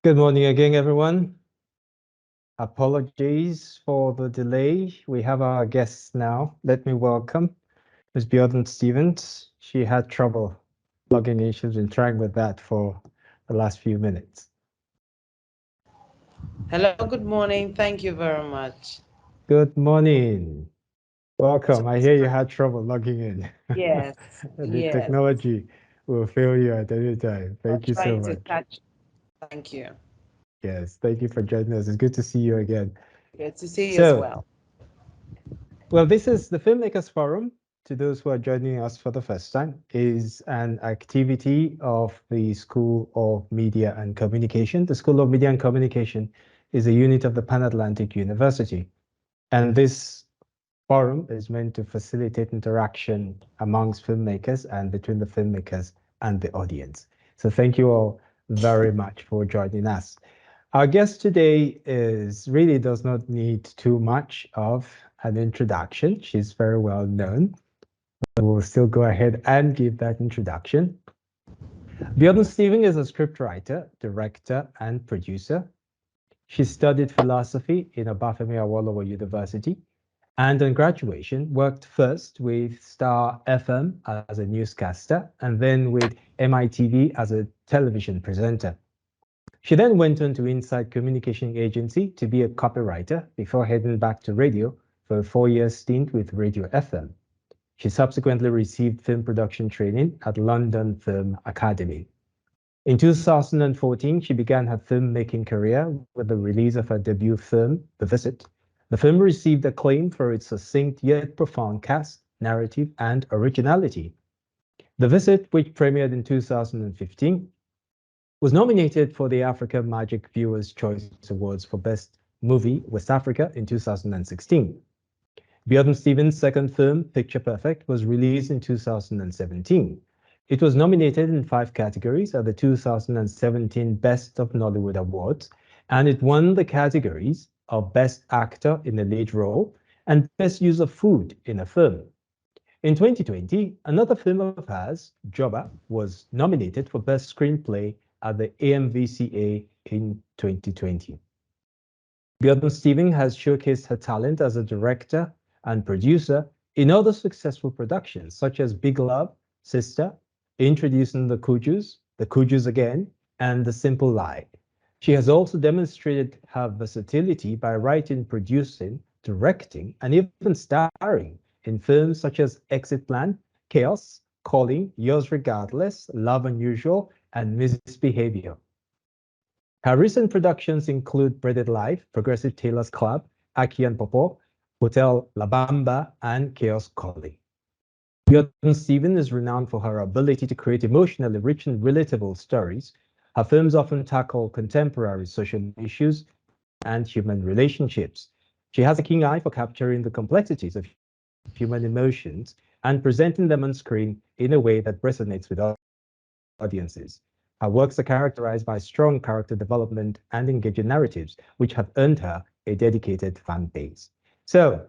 Good morning again, everyone. Apologies for the delay. We have our guests now. Let me welcome Ms. Biodun Stephen. She had trouble logging in. She's been trying with that for the last few minutes. Hello, good morning. Thank you very much. Good morning. So, Welcome. I hear you had trouble logging in. yes, The yes, technology will fail you at any time. I'm Thank you so trying to much. catch. Thank you. Yes, thank you for joining us. It's good to see you again. Good to see you as So, well. well, this is the Filmmakers Forum. To those who are joining us for the first time, is an activity of the School of Media and Communication. The School of Media and Communication is a unit of the Pan Atlantic University, and this forum is meant to facilitate interaction amongst filmmakers and between the filmmakers and the audience. So thank you all very much for joining us. Our guest today is really does not need too much of an introduction. She's very well known. We'll still go ahead and give that introduction. Biodun Stephen is a scriptwriter, director, and producer. She studied philosophy in Obafemi Awolowo University, and on graduation worked first with Star FM as a newscaster and then with MITV as a television presenter. She then went on to Inside Communication Agency to be a copywriter before heading back to radio for a 4-year stint with Radio FM. She subsequently received film production training at London Film Academy. In 2014, she began her filmmaking career with the release of her debut film, The Visit. The film received acclaim for its succinct yet profound cast, narrative, and originality. The Visit, which premiered in 2015, was nominated for the Africa Magic Viewers' Choice Awards for Best Movie West Africa in 2016. Biodun Stephen's second film, Picture Perfect, was released in 2017. It was nominated in 5 categories at the 2017 Best of Nollywood Awards, and it won the categories of Best Actor in a Lead Role and Best Use of Food in a Film. In 2020, another film of hers, Joba, was nominated for Best Screenplay at the AMVCA in 2020. Biodun Stephen has showcased her talent as a director and producer in other successful productions, such as Big Love, Sister, Introducing the Kujus Again, and The Simple Lie. She has also demonstrated her versatility by writing, producing, directing, and even starring in films such as Exit Plan, Chaos, Calling, Yours Regardless, Love Unusual, and Misbehavior. Her recent productions include Breaded Life, Progressive Tailors Club, Aki and Popo, Hotel La Bamba, and Chaos Calling. Biodun Stephen is renowned for her ability to create emotionally rich and relatable stories. Her films often tackle contemporary social issues and human relationships. She has a keen eye for capturing the complexities of human emotions and presenting them on screen in a way that resonates with audiences. Her works are characterized by strong character development and engaging narratives, which have earned her a dedicated fan base. So,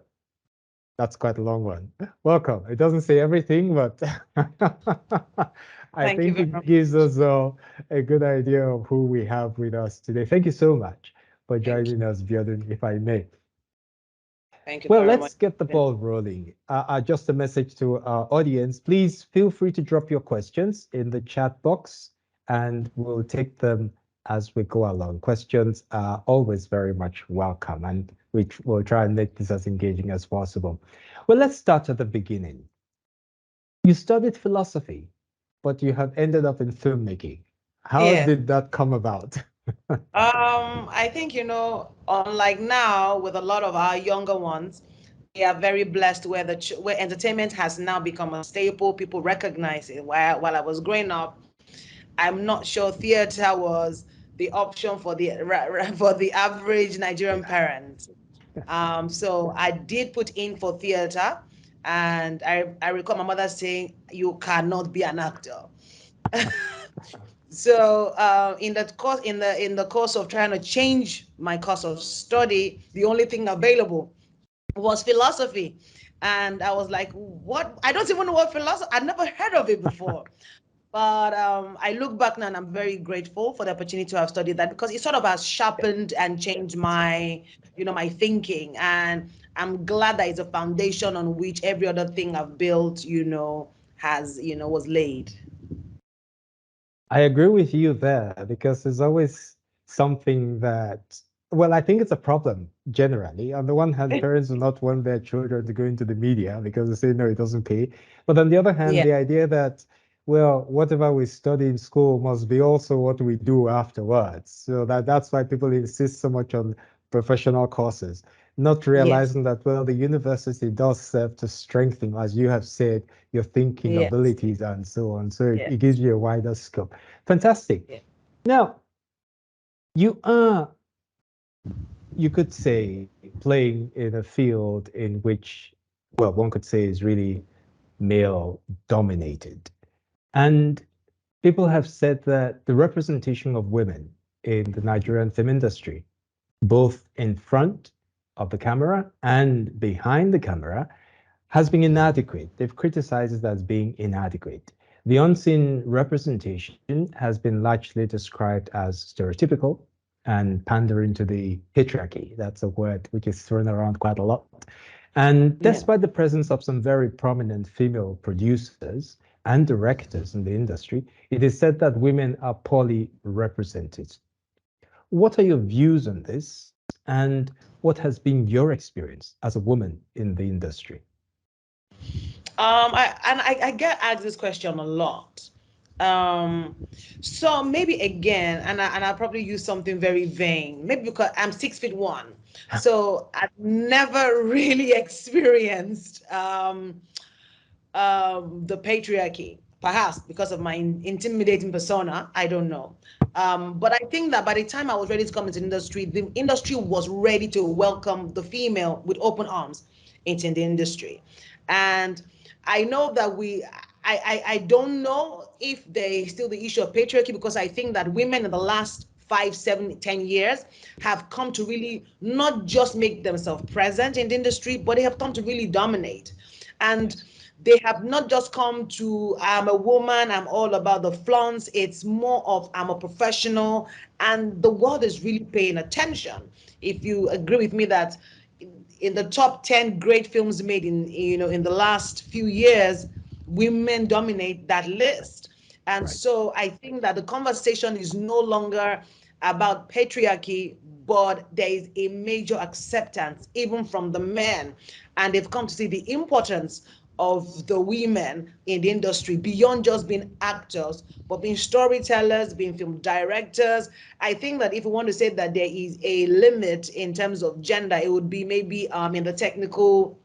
that's quite a long one. Welcome. It doesn't say everything, but I Thank you think very it much. gives us all a good idea of who we have with us today. Thank you so much for Thank you. joining us, Biodun, if I may. Thank you Well, very let's much. get the ball rolling. Just a message to our audience. Please feel free to drop your questions in the chat box and we'll take them as we go along. Questions are always very much welcome and we'll try and make this as engaging as possible. Well, let's start at the beginning. You studied philosophy, but you have ended up in filmmaking. How Yes. did that come about? I think, unlike now with a lot of our younger ones, they are very blessed where where entertainment has now become a staple. People recognize it. While I was growing up, I'm not sure theater was the option for the average Nigerian Yeah. parent. So I did put in for theater, and I recall my mother saying, "You cannot be an actor." So in the course of trying to change my course of study, the only thing available was philosophy, and I was like, "What? I don't even know what philosophy. I'd never heard of it before." But I look back now and I'm very grateful for the opportunity to have studied that because it sort of has sharpened and changed my thinking. And I'm glad that it's a foundation on which every other thing I've built, was laid. I agree with you there because there's always something that, well, I think it's a problem generally. On the one hand, parents do not want their children to go into the media because they say, no, it doesn't pay. But on the other hand, Yeah, the idea that, well, whatever we study in school must be also what we do afterwards. So that's why people insist so much on professional courses, not yes, realizing that, well, the university does serve to strengthen, as you have said, your thinking yes, abilities and so on. So it yes, gives you a wider scope. Fantastic. yes. Now, you are, you could say, playing in a field in which, well, one could say is really male dominated. And people have said that the representation of women in the Nigerian film industry, both in front of the camera and behind the camera, has been inadequate. They've criticized it as being inadequate. The unseen representation has been largely described as stereotypical and pandering to the patriarchy. That's a word which is thrown around quite a lot. And Yeah. despite the presence of some very prominent female producers and directors in the industry, it is said that women are poorly represented. What are your views on this? And what has been your experience as a woman in the industry? I get asked this question a lot. Um, so maybe again, and I'll probably use something very vain, maybe because I'm 6 feet one, so I've never really experienced the patriarchy, perhaps because of my intimidating persona. I don't know. But I think that by the time I was ready to come into the industry was ready to welcome the female with open arms into the industry. And I know that I don't know if there is still the issue of patriarchy because I think that women in the last 5, 7, 10 years have come to really not just make themselves present in the industry, but they have come to really dominate. And Yes. they have not just come to I'm a woman, I'm all about the flaunts. It's more of I'm a professional, and the world is really paying attention. If you agree with me that in the top 10 great films made in the last few years, women dominate that list. And Right. so I think that the conversation is no longer about patriarchy, but there is a major acceptance even from the men, and they've come to see the importance of the women in the industry beyond just being actors, but being storytellers, being film directors. I think that if we want to say that there is a limit in terms of gender, it would be maybe in the technical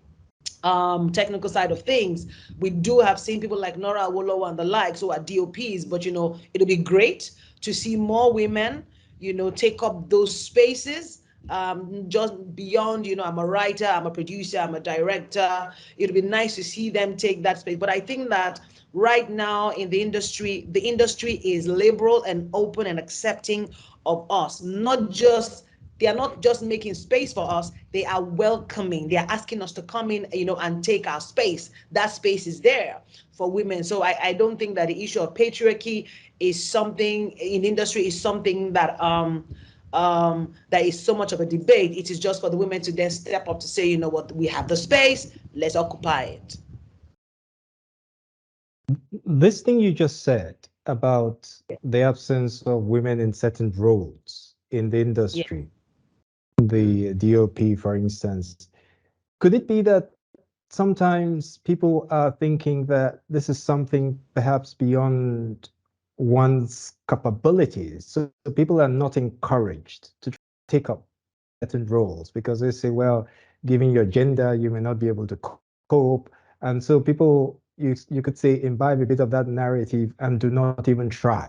side of things. We do have seen people like Nora Awolowo and the likes who are DOPs, but it'll be great to see more women, take up those spaces. Just beyond, I'm a writer, I'm a producer, I'm a director. It'll be nice to see them take that space. But I think that right now in the industry is liberal and open and accepting of us, not just they are not just making space for us, they are welcoming. They are asking us to come in, and take our space. That space is there for women. So I don't think that the issue of patriarchy is something in industry is something that is so much of a debate. It is just for the women to then step up to say, you know what, we have the space, let's occupy it. This thing you just said about the absence of women in certain roles in the Yeah. industry, the DOP, for instance, could it be that sometimes people are thinking that this is something perhaps beyond one's capabilities? So people are not encouraged to take up certain roles because they say, well, given your gender, you may not be able to cope. And so people, you could say, imbibe a bit of that narrative and do not even try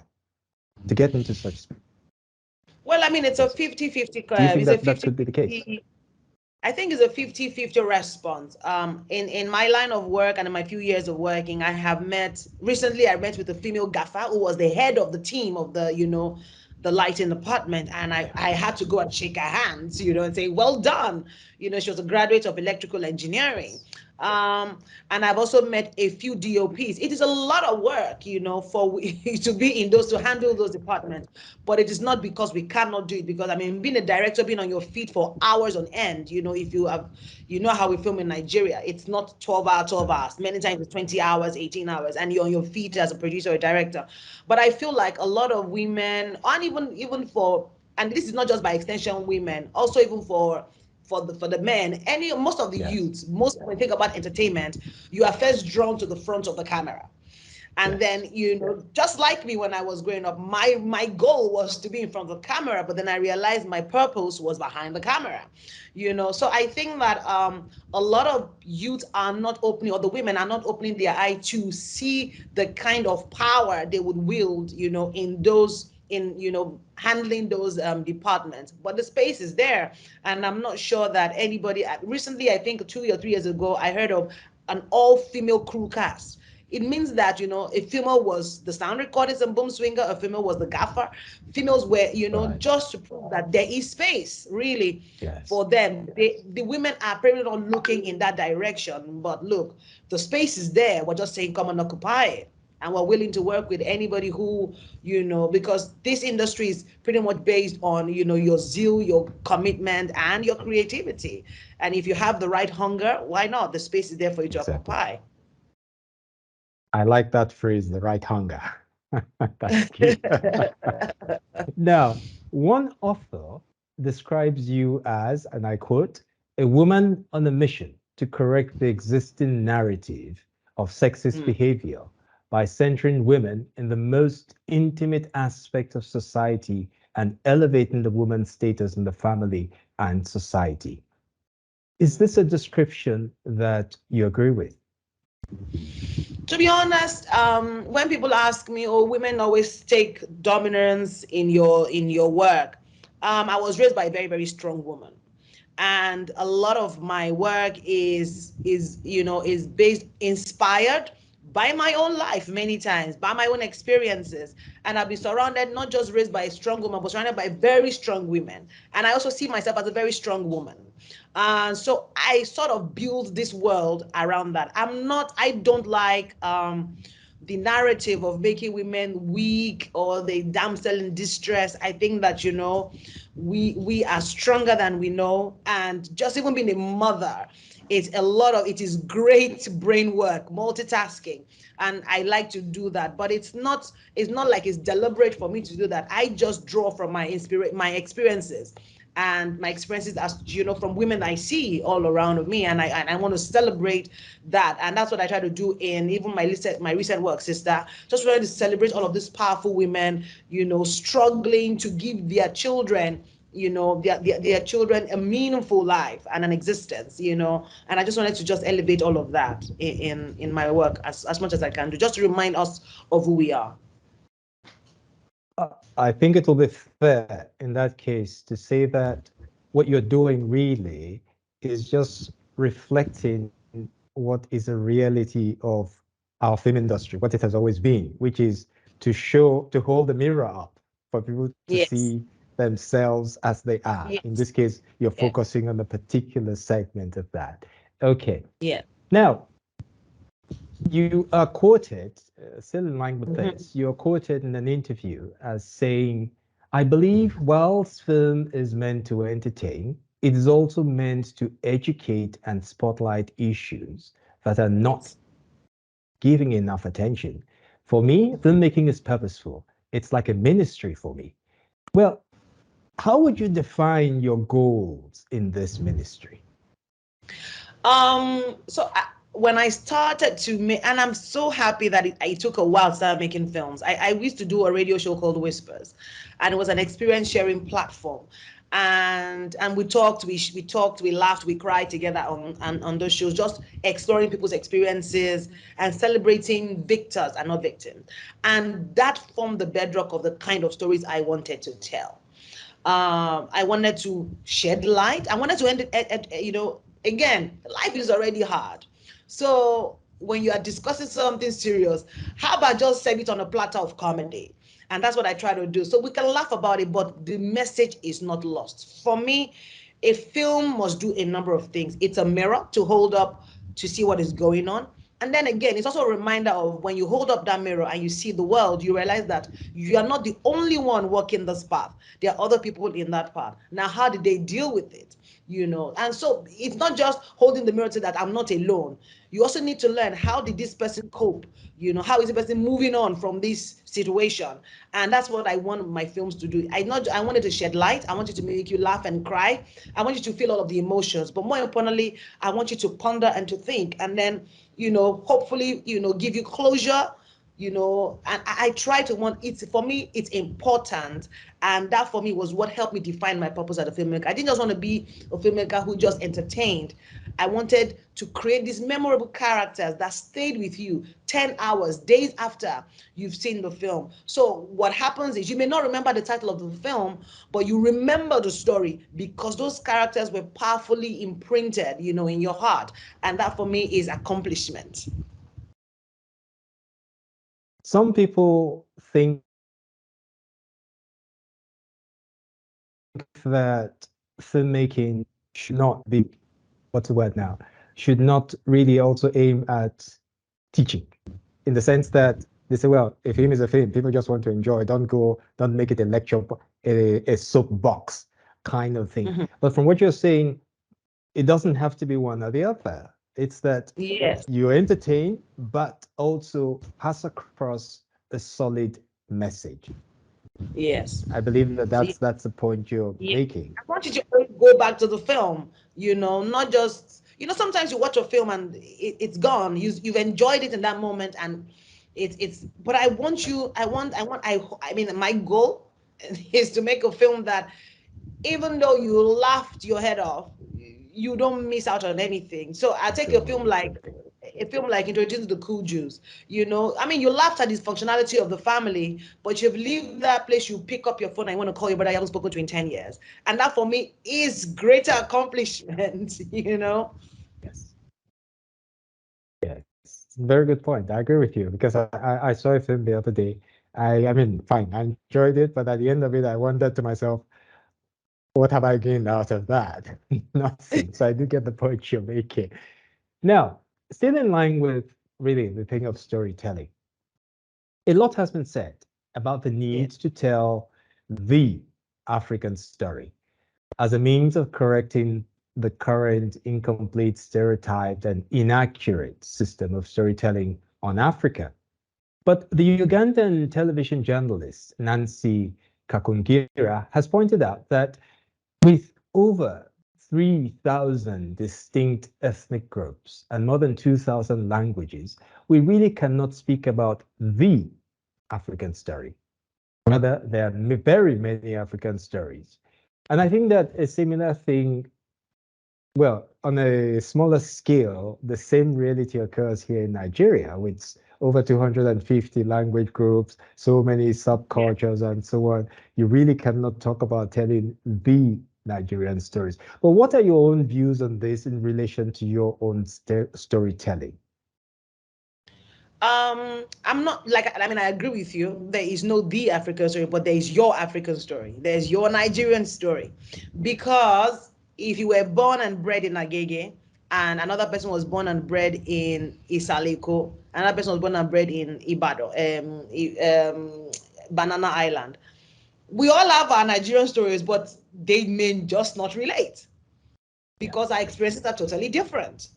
to get into such Well, I mean, it's a spaces. 50-50. Do you think It's a that that could be the case? 50-50. I think it's a 50-50 response. In my line of work and in my few years of working, I met with a female gaffer who was the head of the team of the lighting department. And I had to go and shake her hands, and say, well done. She was a graduate of electrical engineering. And I've also met a few DOPs. It is a lot of work, for to be in those, to handle those departments. But it is not because we cannot do it. Because I mean, being a director, being on your feet for hours on end, if you have, how we film in Nigeria, it's not 12 hours, 12 hours. Many times it's 20 hours, 18 hours, and you're on your feet as a producer or a director. But I feel like a lot of women, and even for, and this is not just by extension women, also even for the men, most of the Yes. youths, when you think about entertainment, you are first drawn to the front of the camera. And Yes. then, just like me when I was growing up, my goal was to be in front of the camera, but then I realized my purpose was behind the camera. So I think that a lot of youth are not opening, or the women are not opening their eye to see the kind of power they would wield, in those, handling those departments. But the space is there, and I'm not sure that anybody. Recently, I think 2 or 3 years ago, I heard of an all-female crew cast. It means that, a female was the sound recordist and boom swinger, a female was the gaffer. Females were, Right. just to prove that there is space really Yes. for them. The women are probably not looking in that direction, but look, the space is there. We're just saying come and occupy it. And we're willing to work with anybody who, because this industry is pretty much based on, your zeal, your commitment, and your creativity. And if you have the right hunger, why not? The space is there for you to Exactly. occupy. I like that phrase, the right hunger. Thank you. Now, one author describes you as, and I quote, a woman on a mission to correct the existing narrative of sexist Mm. behavior by centering women in the most intimate aspect of society and elevating the woman's status in the family and society. Is this a description that you agree with? To be honest, when people ask me, "Oh, women always take dominance in your work," I was raised by a very very strong woman, and a lot of my work is based, inspired by my own life, many times by my own experiences. And I've been surrounded, not just raised by a strong woman, but surrounded by very strong women. And I also see myself as a very strong woman. So I sort of build this world around that. I don't like the narrative of making women weak or the damsel in distress. I think that, we are stronger than we know. And just even being a mother, it is great brain work, multitasking. And I like to do that. But it's not like it's deliberate for me to do that. I just draw from my experiences, and my experiences, as from women I see all around me, and I want to celebrate that. And that's what I try to do in even my recent work, sister. Just trying to celebrate all of these powerful women, struggling to give their children, their children a meaningful life and an existence. And I just wanted to just elevate all of that in my work as much as I can do, just to remind us of who we are. I think it will be fair in that case to say that what you're doing really is just reflecting what is a reality of our film industry, what it has always been, which is to hold the mirror up for people to Yes. see themselves as they are. In Yes. this case, you're Yeah. focusing on a particular segment of that. Okay. Yeah. Now, you are quoted, still in line with Mhm. this, you're quoted in an interview as saying, I believe whilst film is meant to entertain, it is also meant to educate and spotlight issues that are not Yes. giving enough attention. For me, filmmaking is purposeful. It's like a ministry for me. Well, how would you define your goals in this ministry? When I started to make, and I'm so happy that it took a while to start making films. I used to do a radio show called Whispers, and it was an experience sharing platform. And we talked, we laughed, we cried together on those shows, just exploring people's experiences and celebrating victors and not victims. And that formed the bedrock of the kind of stories I wanted to tell. I wanted to shed light. I wanted to end it, again, life is already hard. So when you are discussing something serious, how about just set it on a platter of comedy? And that's what I try to do. So we can laugh about it, but the message is not lost. For me, a film must do a number of things. It's a mirror to hold up to see what is going on. And then again, it's also a reminder of when you hold up that mirror and you see the world, you realize that you are not the only one walking this path. There are other people in that path. Now, how did they deal with it? And so it's not just holding the mirror to that I'm not alone. You also need to learn, how did this person cope? How is the person moving on from this situation? And that's what I want my films to do. I wanted to shed light. I want you to make you laugh and cry. I want you to feel all of the emotions, but more importantly, I want you to ponder and to think, and then hopefully give you closure. And I try to want it. For me, it's important, and that for me was what helped me define my purpose as a filmmaker. I didn't just want to be a filmmaker who just entertained. I wanted to create these memorable characters that stayed with you 10 hours, days after you've seen the film. So what happens is, you may not remember the title of the film, but you remember the story because those characters were powerfully imprinted, in your heart. And that for me is accomplishment. Some people think that filmmaking should not be, what's the word now, should not really also aim at teaching, in the sense that they say, well, a film is a film, people just want to enjoy, don't make it a lecture, a soapbox kind of thing. Mhm. But from what you're saying, it doesn't have to be one or the other. It's that Yes, you entertain, but also pass across a solid message. yes. I believe that that's the point you're Yeah. making. I want you to always go back to the film, not just, sometimes you watch a film and it's gone. You've enjoyed it in that moment, and but I want you, I mean, my goal is to make a film that, even though you laughed your head off, you don't miss out on anything. So I take Sure. a film like Introducing the Cool Jews. I mean, you laughed at the functionality of the family, but you've leave that place, you pick up your phone and you want to call your brother you haven't spoken to in 10 years. And that for me is greater accomplishment, Yes. Yes. Very good point. I agree with you because I saw a film the other day. I mean, fine, I enjoyed it, but at the end of it, I wondered to myself, what have I gained out of that? Nothing. So I do get the point you're making. Now, still in line with really the thing of storytelling, a lot has been said about the Yeah. need to tell the African story as a means of correcting the current incomplete, stereotyped, and inaccurate system of storytelling on Africa. But the Ugandan television journalist Nancy Kakungira has pointed out that with over 3,000 distinct ethnic groups and more than 2,000 languages, we really cannot speak about the African story. Rather, there are very many African stories. And I think that a similar thing, well, on a smaller scale, the same reality occurs here in Nigeria with over 250 language groups, so many Yeah. subcultures, and so on. You really cannot talk about telling the Nigerian stories. But what are your own views on this in relation to your own storytelling? I'm not like, I mean, I agree with you. There is no the African story, but there is your African story. There's your Nigerian story. Because if you were born and bred in Agege, and another person was born and bred in Isaleko, another person was born and bred in Ibadan, Banana Island, we all have our Nigerian stories, but they may just not relate Yeah. because our experiences are totally different.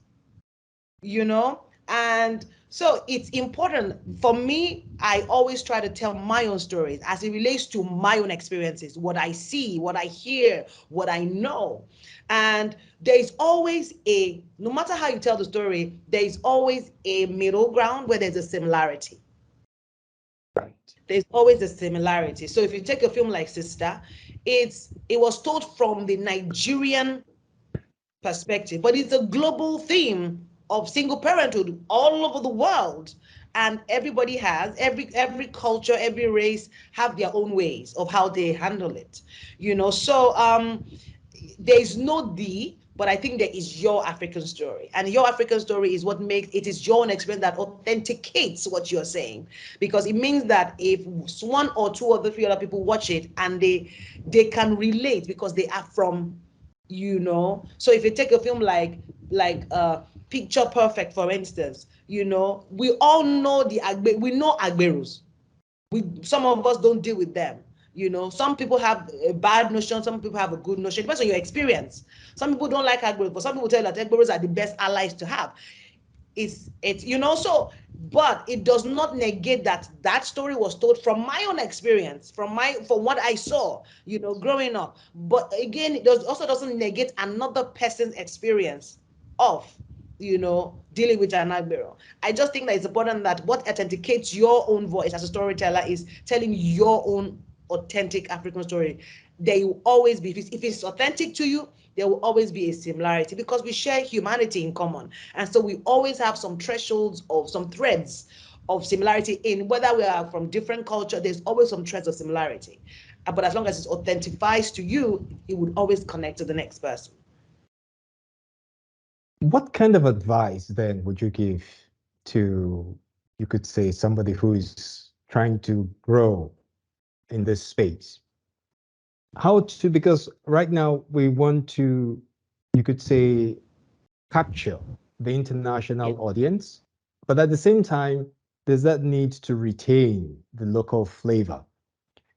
And so it's important for me. I always try to tell my own stories as it relates to my own experiences, what I see, what I hear, what I know. And there's always no matter how you tell the story, there's always a middle ground where there's a similarity. Right. There's always a similarity. So if you take a film like Sister, it was told from the Nigerian perspective, but it's a global theme of single parenthood all over the world. And everybody has every culture, every race have their own ways of how they handle it. So there's no the, but I think there is your African story. And your African story is what makes it is your own experience that authenticates what you're saying. Because it means that if one or two or three other people watch it and they can relate because they are from. So if you take a film like Picture Perfect, for instance, you know, we all know we know Agberos. Some of us don't deal with them. You know, some people have a bad notion, some people have a good notion. It depends on your experience. Some people don't like Agberos, but some people tell you that Agberos are the best allies to have. It's you know, so but it does not negate that that story was told from my own experience, from what I saw, you know, growing up. But again, it also doesn't negate another person's experience of, you know, dealing with an Agbero. I just think that it's important that what authenticates your own voice as a storyteller is telling your own authentic African story. There will always be, if it's authentic to you, there will always be a similarity because we share humanity in common. And so we always have some thresholds of some threads of similarity in whether we are from different culture, there's always some threads of similarity. But as long as it authentifies to you, it would always connect to the next person. What kind of advice then would you give to, you could say, somebody who is trying to grow in this space? How to, because right now we want to, you could say, capture the Yeah. international audience, but at the same time, there's that need to retain the local flavor.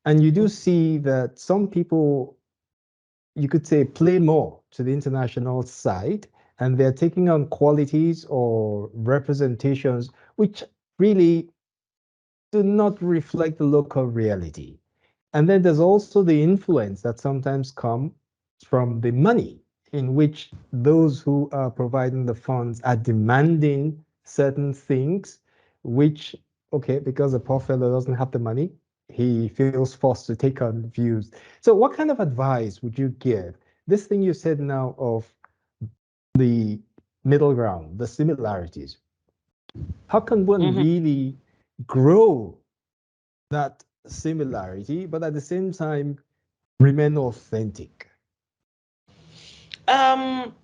And you do see that some people, you could say, play more to the international side, and they're taking on qualities or representations which really do not reflect the local reality. And then there's also the influence that sometimes comes from the money in which those who are providing the funds are demanding certain things, which, okay, because the poor fellow doesn't have the money, he feels forced to take on views. So, what kind of advice would you give? This thing you said now of the middle ground, the similarities, how can one Mm-hmm. really grow that similarity, but at the same time remain authentic? Um,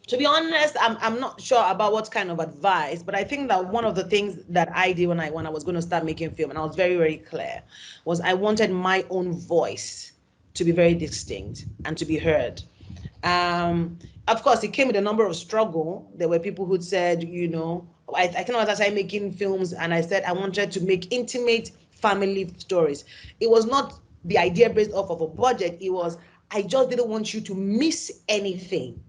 to be honest, I'm not sure about what kind of advice, but I think that one of the things that I did when I was going to start making film, and I was very, very clear, was I wanted my own voice to be very distinct and to be heard. Of course, it came with a number of struggle. There were people who said, you know, I can remember I started making films, and I said I wanted to make intimate family stories. It was not the idea based off of a budget. It was I just didn't want you to miss anything.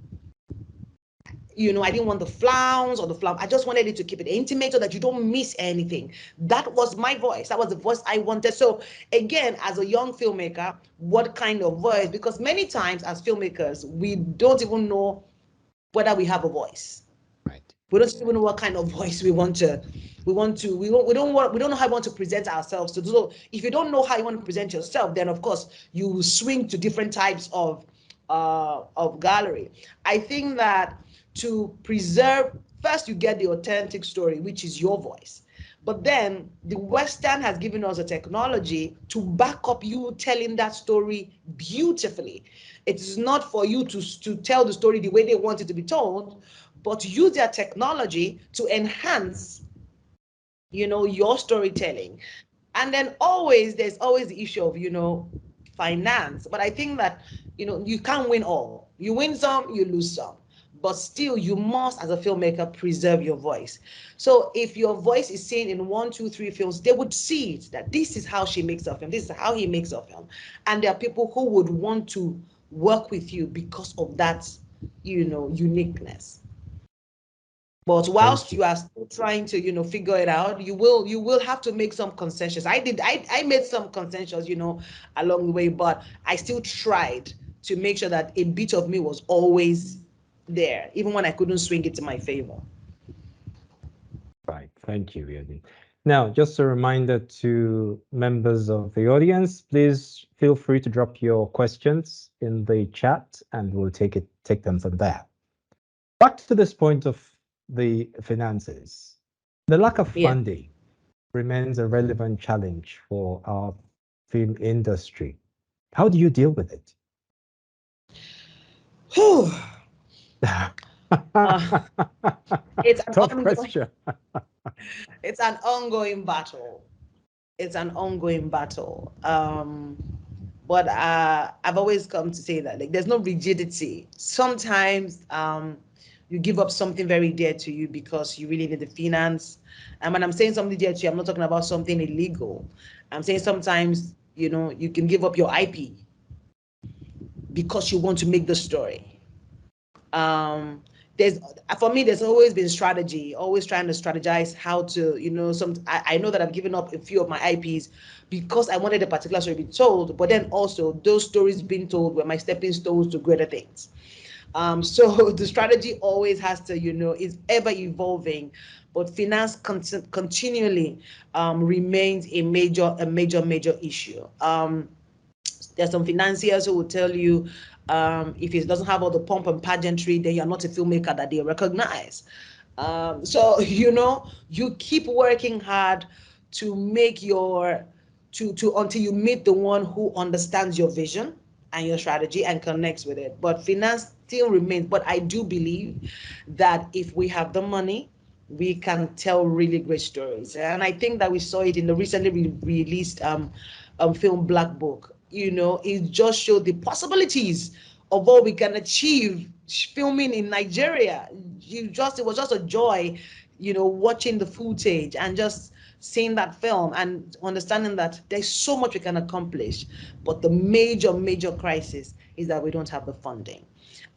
You know, I didn't want the flowers or the flower. I just wanted it to keep it intimate so that you don't miss anything. That was my voice. That was the voice I wanted. So again, as a young filmmaker, what kind of voice? Because many times as filmmakers, we don't even know whether we have a voice. Right. We don't even know what kind of voice we don't know how we want to present ourselves to. So if you don't know how you want to present yourself, then of course you will swing to different types of gallery. I think that to preserve, first you get the authentic story, which is your voice. But then the Western has given us a technology to back up you telling that story beautifully. It is not for you to tell the story the way they want it to be told, but to use their technology to enhance, you know, your storytelling. And then there's always the issue of, you know, finance. But I think that, you know, you can't win all. You win some, you lose some. But still, you must, as a filmmaker, preserve your voice. So if your voice is seen in 1, 2, 3 films, they would see it that this is how she makes a film, this is how he makes a film. And there are people who would want to work with you because of that, you know, uniqueness. But Thank whilst you. you are still trying to, you know, figure it out, you will have to make some concessions. I made some concessions, you know, along the way, but I still tried to make sure that a bit of me was always there, even when I couldn't swing it to my favor. Right. Thank you, Biodun. Now, just a reminder to members of the audience, please feel free to drop your questions in the chat and we'll take them from there. Back to this point of the finances. The lack of Yeah. funding remains a relevant challenge for our film industry. How do you deal with it? Whew. Uh, it's an Tough ongoing, question. it's an ongoing battle. It's an ongoing battle. But I've always come to say that like there's no rigidity. Sometimes you give up something very dear to you because you really need the finance. And when I'm saying something dear to you, I'm not talking about something illegal. I'm saying sometimes, you can give up your IP because you want to make the story. There's For me, there's always been strategy, always trying to strategize how to, I know that I've given up a few of my IPs because I wanted a particular story to be told, but then also those stories being told were my stepping stones to greater things. So the strategy always has to, is ever evolving, but finance continually remains a major issue. There's some financiers who will tell you, if it doesn't have all the pomp and pageantry, then you're not a filmmaker that they recognize. So you keep working hard to make your to until you meet the one who understands your vision and your strategy and connects with it. But finance still remains. But I do believe that if we have the money, we can tell really great stories. And I think that we saw it in the recently released film Black Book. It just showed the possibilities of what we can achieve filming in Nigeria. It was just a joy, watching the footage and just seeing that film and understanding that there's so much we can accomplish. But the major crisis is that we don't have the funding.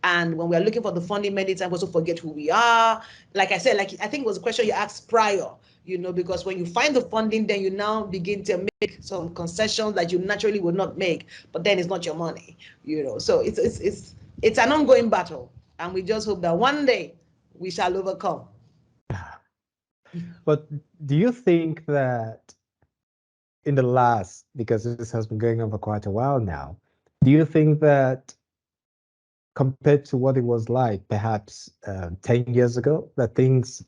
And when we are looking for the funding, many times we also forget who we are. Like I said, I think it was a question you asked prior, because when you find the funding, then you now begin to make some concessions that you naturally would not make, but then it's not your money, So it's an ongoing battle, and we just hope that one day we shall overcome. But do you think that in the last, because this has been going on for quite a while now, do you think that compared to what it was like perhaps 10 years ago, that things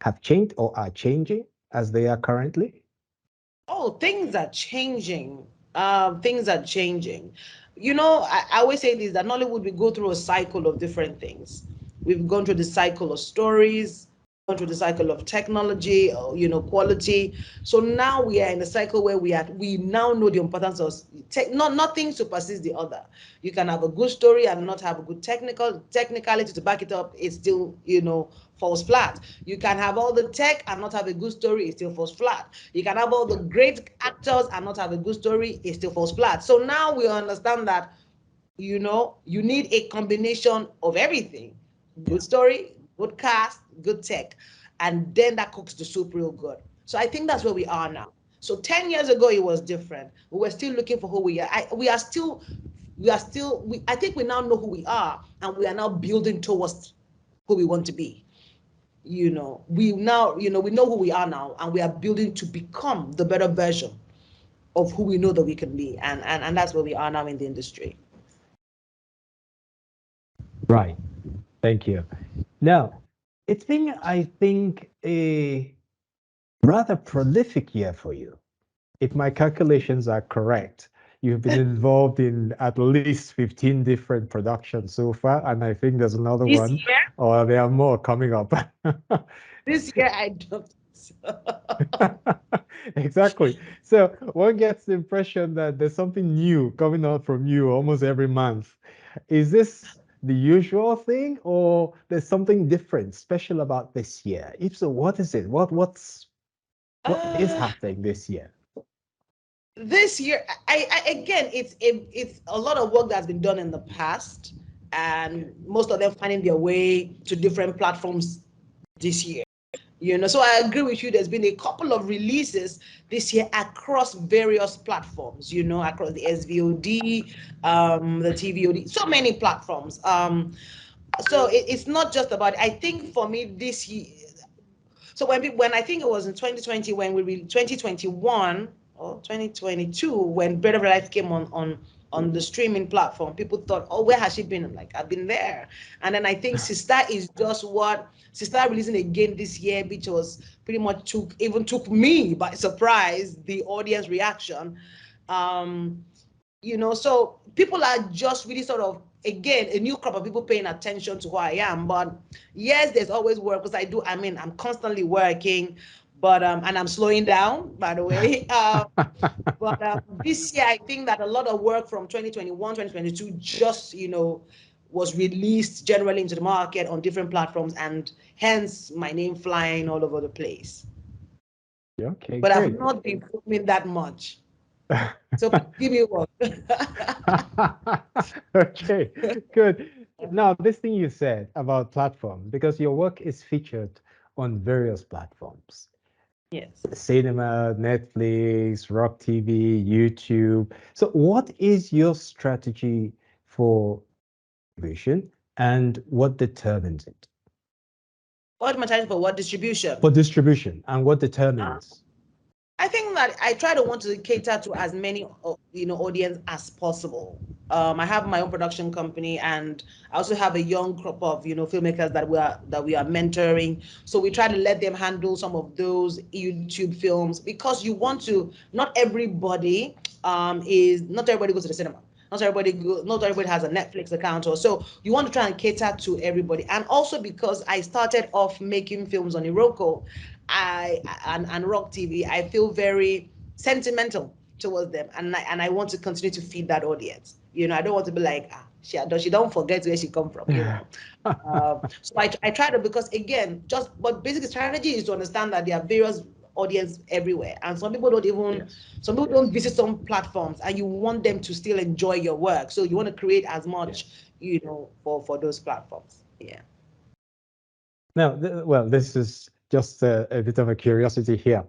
have changed or are changing as they are currently? Oh, things are changing. Things are changing. I always say this, that Nollywood, we go through a cycle of different things. We've gone through the cycle of stories, gone through the cycle of technology, quality. So now we are in a cycle where we now know the importance of nothing supersedes the other. You can have a good story and not have a good technicality to back it up. It still, falls flat. You can have all the tech and not have a good story. It still falls flat. You can have all the great actors and not have a good story. It still falls flat. So now we understand that, you need a combination of everything: good story, good cast, good tech, and then that cooks the soup real good. So I think that's where we are now. So 10 years ago it was different. We were still looking for who we are. I think we now know who we are, and we are now building towards who we want to be. We now, we know who we are now, and we are building to become the better version of who we know that we can be. And that's where we are now in the industry. Right. Thank you. Now, it's been, I think, a rather prolific year for you. If my calculations are correct, you've been involved in at least 15 different productions so far, and I think there's another This one, year, or there are more coming up. this year I don't. Exactly. So one gets the impression that there's something new coming out from you almost every month. Is this the usual thing, or there's something different, special about this year? If so, what is it? What is Uh, happening this year? this year, again, it's a lot of work that's been done in the past, and most of them finding their way to different platforms this year. So I agree with you. There's been a couple of releases this year across various platforms. Across the SVOD, the TVOD, so many platforms. So it's not just about. I think for me this year. So when I think it was in 2020 when 2021 or 2022 when Bread of Life came on the streaming platform, people thought, oh, where has she been? I'm like, I've been there. And then I think Sister is just what Sister releasing again this year, which was pretty much took me by surprise, the audience reaction. Um, so people are just really sort of, again, a new crop of people paying attention to who I am. But yes, there's always work, because I'm constantly working, but and I'm slowing down, by the way. But this year I think that a lot of work from 2021 2022 just was released generally into the market on different platforms, and hence my name flying all over the place. Okay, But I've great. not been filming that much. So give me one. Okay, good. Now, this thing you said about platforms, because your work is featured on various platforms, Yes. cinema, Netflix, Rock TV, YouTube. So, what is your strategy for distribution and what determines it? What my time for what distribution? For distribution and what determines? I think that I try to want to cater to as many, audience as possible. I have my own production company, and I also have a young crop of, filmmakers that we are mentoring. So we try to let them handle some of those YouTube films, because you want to. Not everybody goes to the cinema. Not everybody has a Netflix account, or so you want to try and cater to everybody. And also because I started off making films on Iroko, and Rock TV, I feel very sentimental towards them, and I want to continue to feed that audience. I don't want to be like, she don't forget where she come from. So I try to, because again, but basic strategy is to understand that there are various audience everywhere, and some people don't visit some platforms, and you want them to still enjoy your work, so you want to create as much, for those platforms. Yeah. Now, well, this is just a bit of a curiosity here.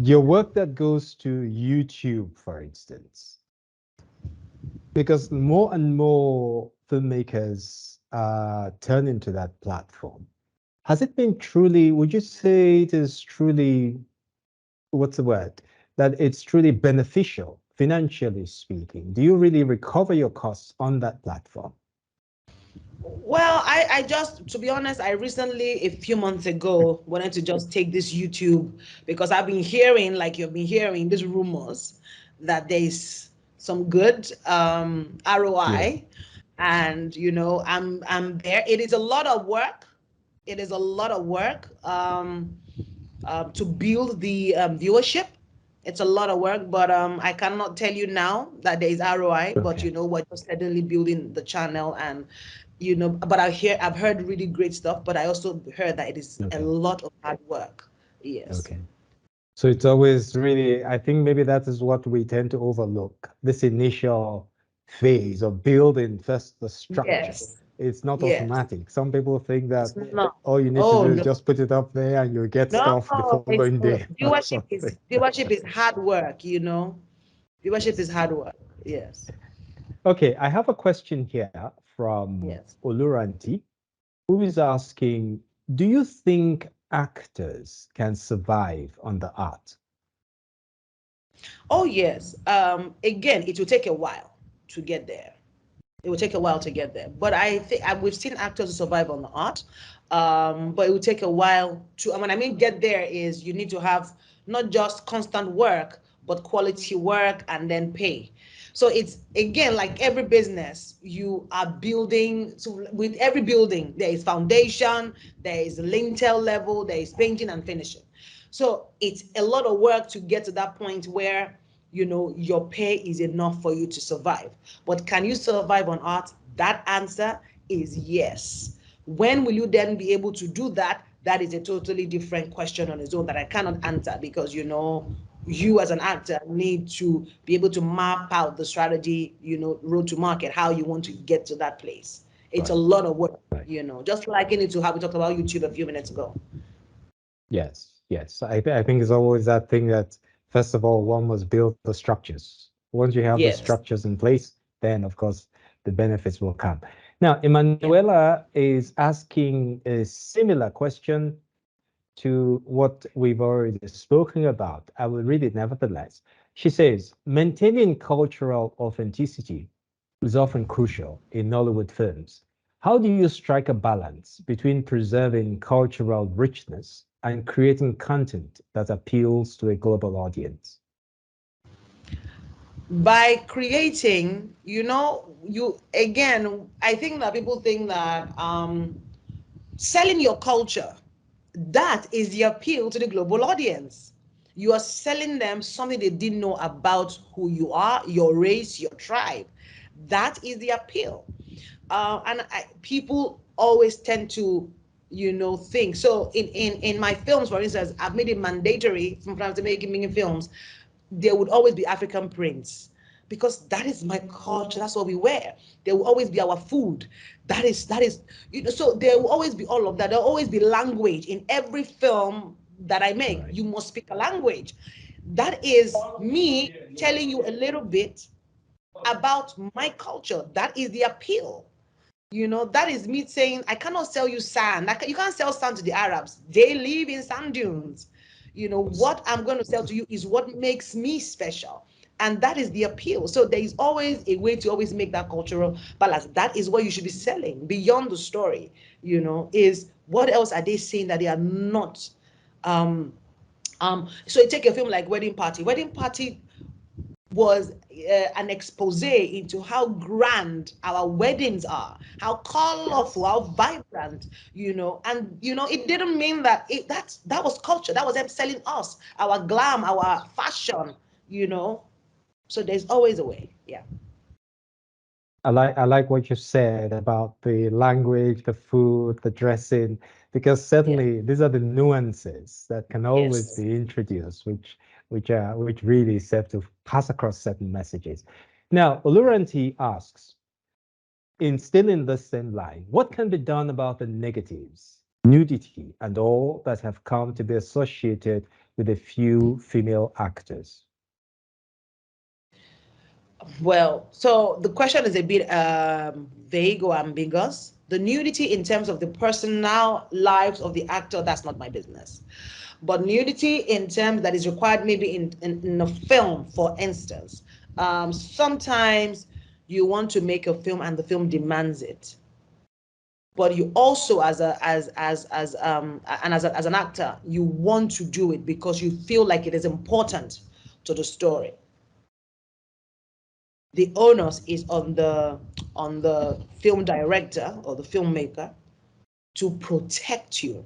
Your work that goes to YouTube, for instance, because more and more filmmakers turn into that platform. Has it been truly, would you say it is truly, what's the word? That it's truly beneficial, financially speaking? Do you really recover your costs on that platform? Well, I just, to be honest, I recently, a few months ago, wanted to just take this YouTube, because I've been hearing, like you've been hearing, these rumors that there's some good Yeah. ROI, and I'm there. It is a lot of work. It is a lot of work to build the viewership. It's a lot of work, but I cannot tell you now that there is ROI. But Okay. we're just steadily building the channel, and but I've heard really great stuff. But I also heard that it is a Okay. lot of hard work. Yes. Okay. So it's always really, I think maybe that is what we tend to overlook, this initial phase of building first the structure. Yes. It's not Yes. automatic. Some people think that It's not. all you need to Oh do is no. just put it up there and you get No, stuff the following day or something. viewership is hard work. Viewership is Yes. hard work. Yes. Okay, I have a question here from Yes. Oluranti, who is asking, do you think actors can survive on the art? Oh, yes. Again, it will take a while to get there. It will take a while to get there. But I think we've seen actors survive on the art. But it will take a while to, when I mean get there, is you need to have not just constant work, but quality work, and then pay. So it's, again, like every business, you are building. So with every building, there is foundation, there is lintel level, there is painting and finishing. So it's a lot of work to get to that point where your pay is enough for you to survive. But can you survive on art? That answer is yes. When will you then be able to do that? That is a totally different question on its own that I cannot answer, because you as an actor need to be able to map out the strategy, road to market, how you want to get to that place. It's a Right. lot of work, Right. just liking it to how we talked about YouTube a few minutes ago. Yes, yes. I think it's always that thing that, first of all, one must build the structures. Once you have the Yes. structures in place, then, of course, the benefits will come. Now, Yeah. Emanuela is asking a similar question to what we've already spoken about. I will read it nevertheless. She says, maintaining cultural authenticity is often crucial in Nollywood films. How do you strike a balance between preserving cultural richness and creating content that appeals to a global audience? By creating, I think that people think that selling your culture, that is the appeal to the global audience. You are selling them something they didn't know about who you are, your race, your tribe. That is the appeal. People always tend to, think. So in my films, for instance, I've made it mandatory from time to making films. There would always be African prints because that is my culture. That's what we wear. There will always be our food. That is, so there will always be all of that. There will always be language in every film that I make. Right. You must speak a language. That is me telling you a little bit about my culture. That is the appeal. That is me saying, I cannot sell you sand. You can't sell sand to the Arabs. They live in sand dunes. What I'm going to sell to you is what makes me special. And that is the appeal. So there is always a way to always make that cultural balance. That is what you should be selling beyond the story, is what else are they saying that they are not. So you take a film like Wedding Party. Wedding Party was an expose into how grand our weddings are, how colorful, Yes. how vibrant, and it didn't mean that that was culture. That was them selling us our glam, our fashion, you know. So there's always a way. Yeah. I like what you said about the language, the food, the dressing, because Yeah. certainly these are the nuances that can always Yes. be introduced, which really serve to pass across certain messages. Now, Oluranti asks, in still in the same line, what can be done about the negatives, nudity, and all that have come to be associated with a few female actors? Well, so the question is a bit vague or ambiguous. The nudity in terms of the personal lives of the actor, that's not my business. But nudity in terms that is required maybe in a film, for instance, sometimes you want to make a film and the film demands it. But you also, as an actor, you want to do it because you feel like it is important to the story. The onus is on the film director or the filmmaker to protect you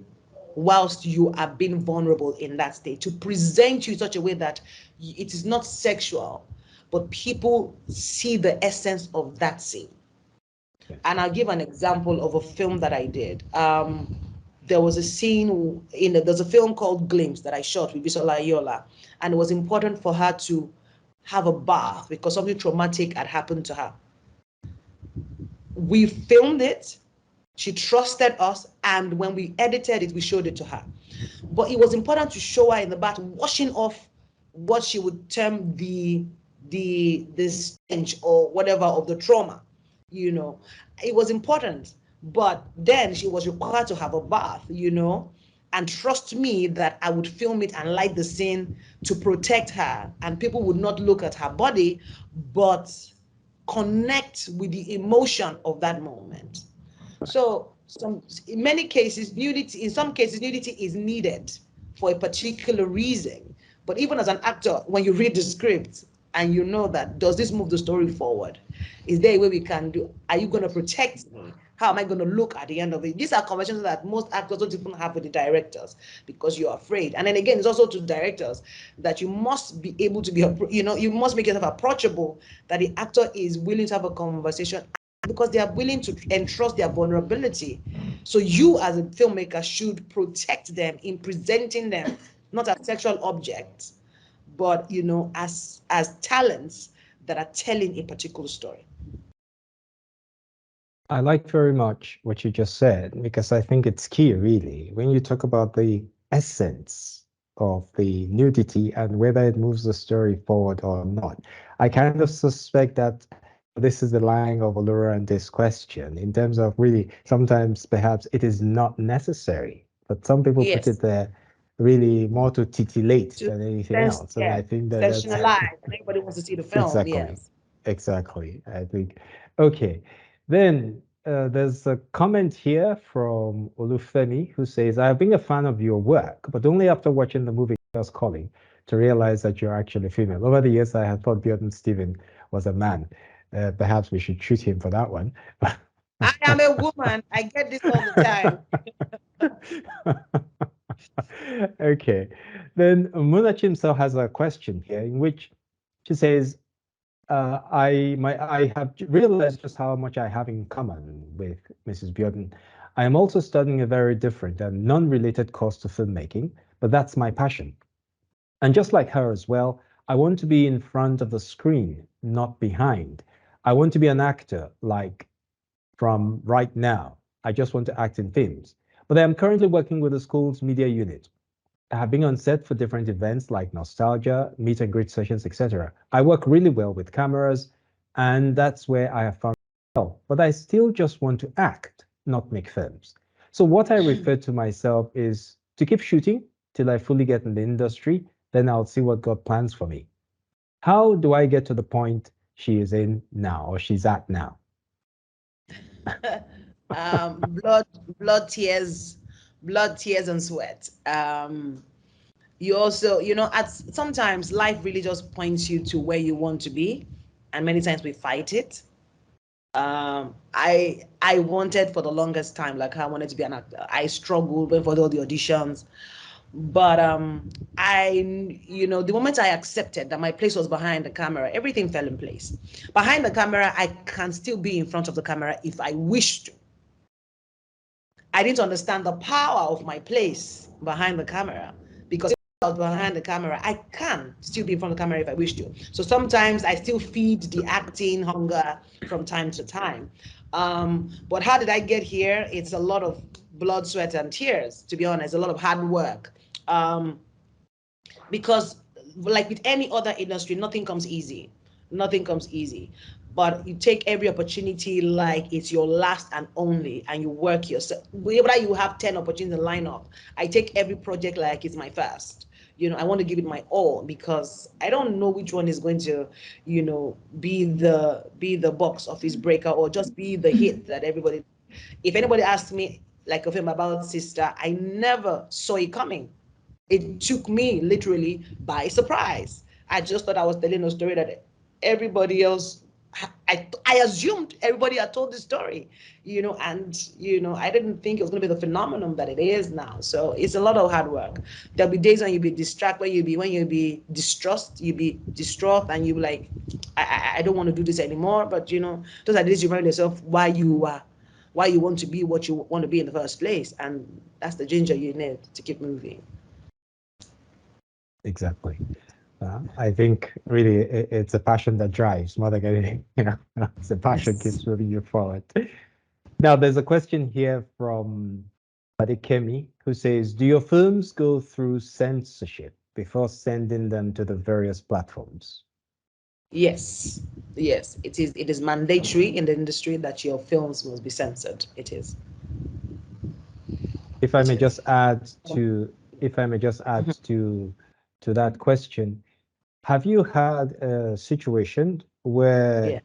whilst you are being vulnerable in that state, to present you in such a way that it is not sexual, but people see the essence of that scene. Yes. And I'll give an example of a film that I did. There was a scene there's a film called Glimpse that I shot with Bisola Yola, and it was important for her to have a bath because something traumatic had happened to her. We filmed it, she trusted us, and when we edited it, we showed it to her. But it was important to show her in the bath washing off what she would term the stench or whatever of the trauma. You know, it was important. But then she was required to have a bath, and trust me that I would film it and light the scene to protect her, and people would not look at her body, but connect with the emotion of that moment. So in many cases, nudity, in some cases, nudity is needed for a particular reason. But even as an actor, when you read the script and you know that, does this move the story forward? Is there a way we can do? Are you going to protect me? How am I going to look at the end of it? These are conversations that most actors don't even have with the directors because you're afraid. And then again, it's also to directors that you must be able to be, you must make yourself approachable, that the actor is willing to have a conversation because they are willing to entrust their vulnerability. So you as a filmmaker should protect them in presenting them not as sexual objects, but as talents that are telling a particular story. I like very much what you just said because I think it's key, really, when you talk about the essence of the nudity and whether it moves the story forward or not. I kind of suspect that this is the line of Allura and this question in terms of really sometimes perhaps it is not necessary, but some people put it Yes, there really more to titillate to than anything else. And yeah, I think that that's sensationalize, and everybody wants to see the film. exactly, Yes. exactly. I think. Okay, then there's a comment here from Olufemi who says, "I have been a fan of your work, but only after watching the movie Just Calling to realize that you're actually female. Over the years, I had thought Biodun Stephen was a man. Perhaps we should shoot him for that one." I am a woman. I get this all the time. Okay, then Muna Chimso has a question here in which she says, I have realized just how much I have in common with Mrs. Biodun. I am also studying a very different and non-related course to filmmaking, but that's my passion. And just like her as well, I want to be in front of the screen, not behind. I want to be an actor, like from right now. I just want to act in films. But I am currently working with the school's media unit. I have been on set for different events like nostalgia, meet and greet sessions, etc. I work really well with cameras, and that's where I have found myself. But I still just want to act, not make films. So what I refer to myself is to keep shooting till I fully get in the industry, then I'll see what God plans for me. How do I get to the point she is in now or she's at now? Blood, blood, tears, blood, tears, and sweat. You also, at sometimes life really just points you to where you want to be, and many times we fight it. I wanted for the longest time, like I wanted to be an actor. I struggled, went for all the auditions, but the moment I accepted that my place was behind the camera, everything fell in place. Behind the camera, I can still be in front of the camera if I wish to. I didn't understand the power of my place behind the camera, because behind the camera, I can still be in front of the camera if I wish to. So sometimes I still feed the acting hunger from time to time. But how did I get here? It's a lot of blood, sweat, and tears, to be honest, a lot of hard work. Because like with any other industry, nothing comes easy. Nothing comes easy. But you take every opportunity like it's your last and only, and you work yourself. Whether you have 10 opportunities to line up, I take every project like it's my first. I want to give it my all, because I don't know which one is going to, be the box office breaker, or just be the hit that everybody. If anybody asks me like a film about Sister, I never saw it coming. It took me literally by surprise. I just thought I was telling a story that everybody else, I assumed everybody had told the story, and I didn't think it was going to be the phenomenon that it is now. So it's a lot of hard work. There'll be days when you'll be distracted, when you'll be distraught, and you'll be like, I don't want to do this anymore. But those are the days you remind yourself why you want to be what you want to be in the first place, and that's the ginger you need to keep moving. Exactly. I think really it's a passion that drives more than anything. It's a passion Yes. keeps moving you forward. Now, there's a question here from Adekemi who says, do your films go through censorship before sending them to the various platforms? Yes, yes, it is. It is mandatory in the industry that your films must be censored. It is. If I It may is. just add to, if I may just add to that question, have you had a situation where Yeah.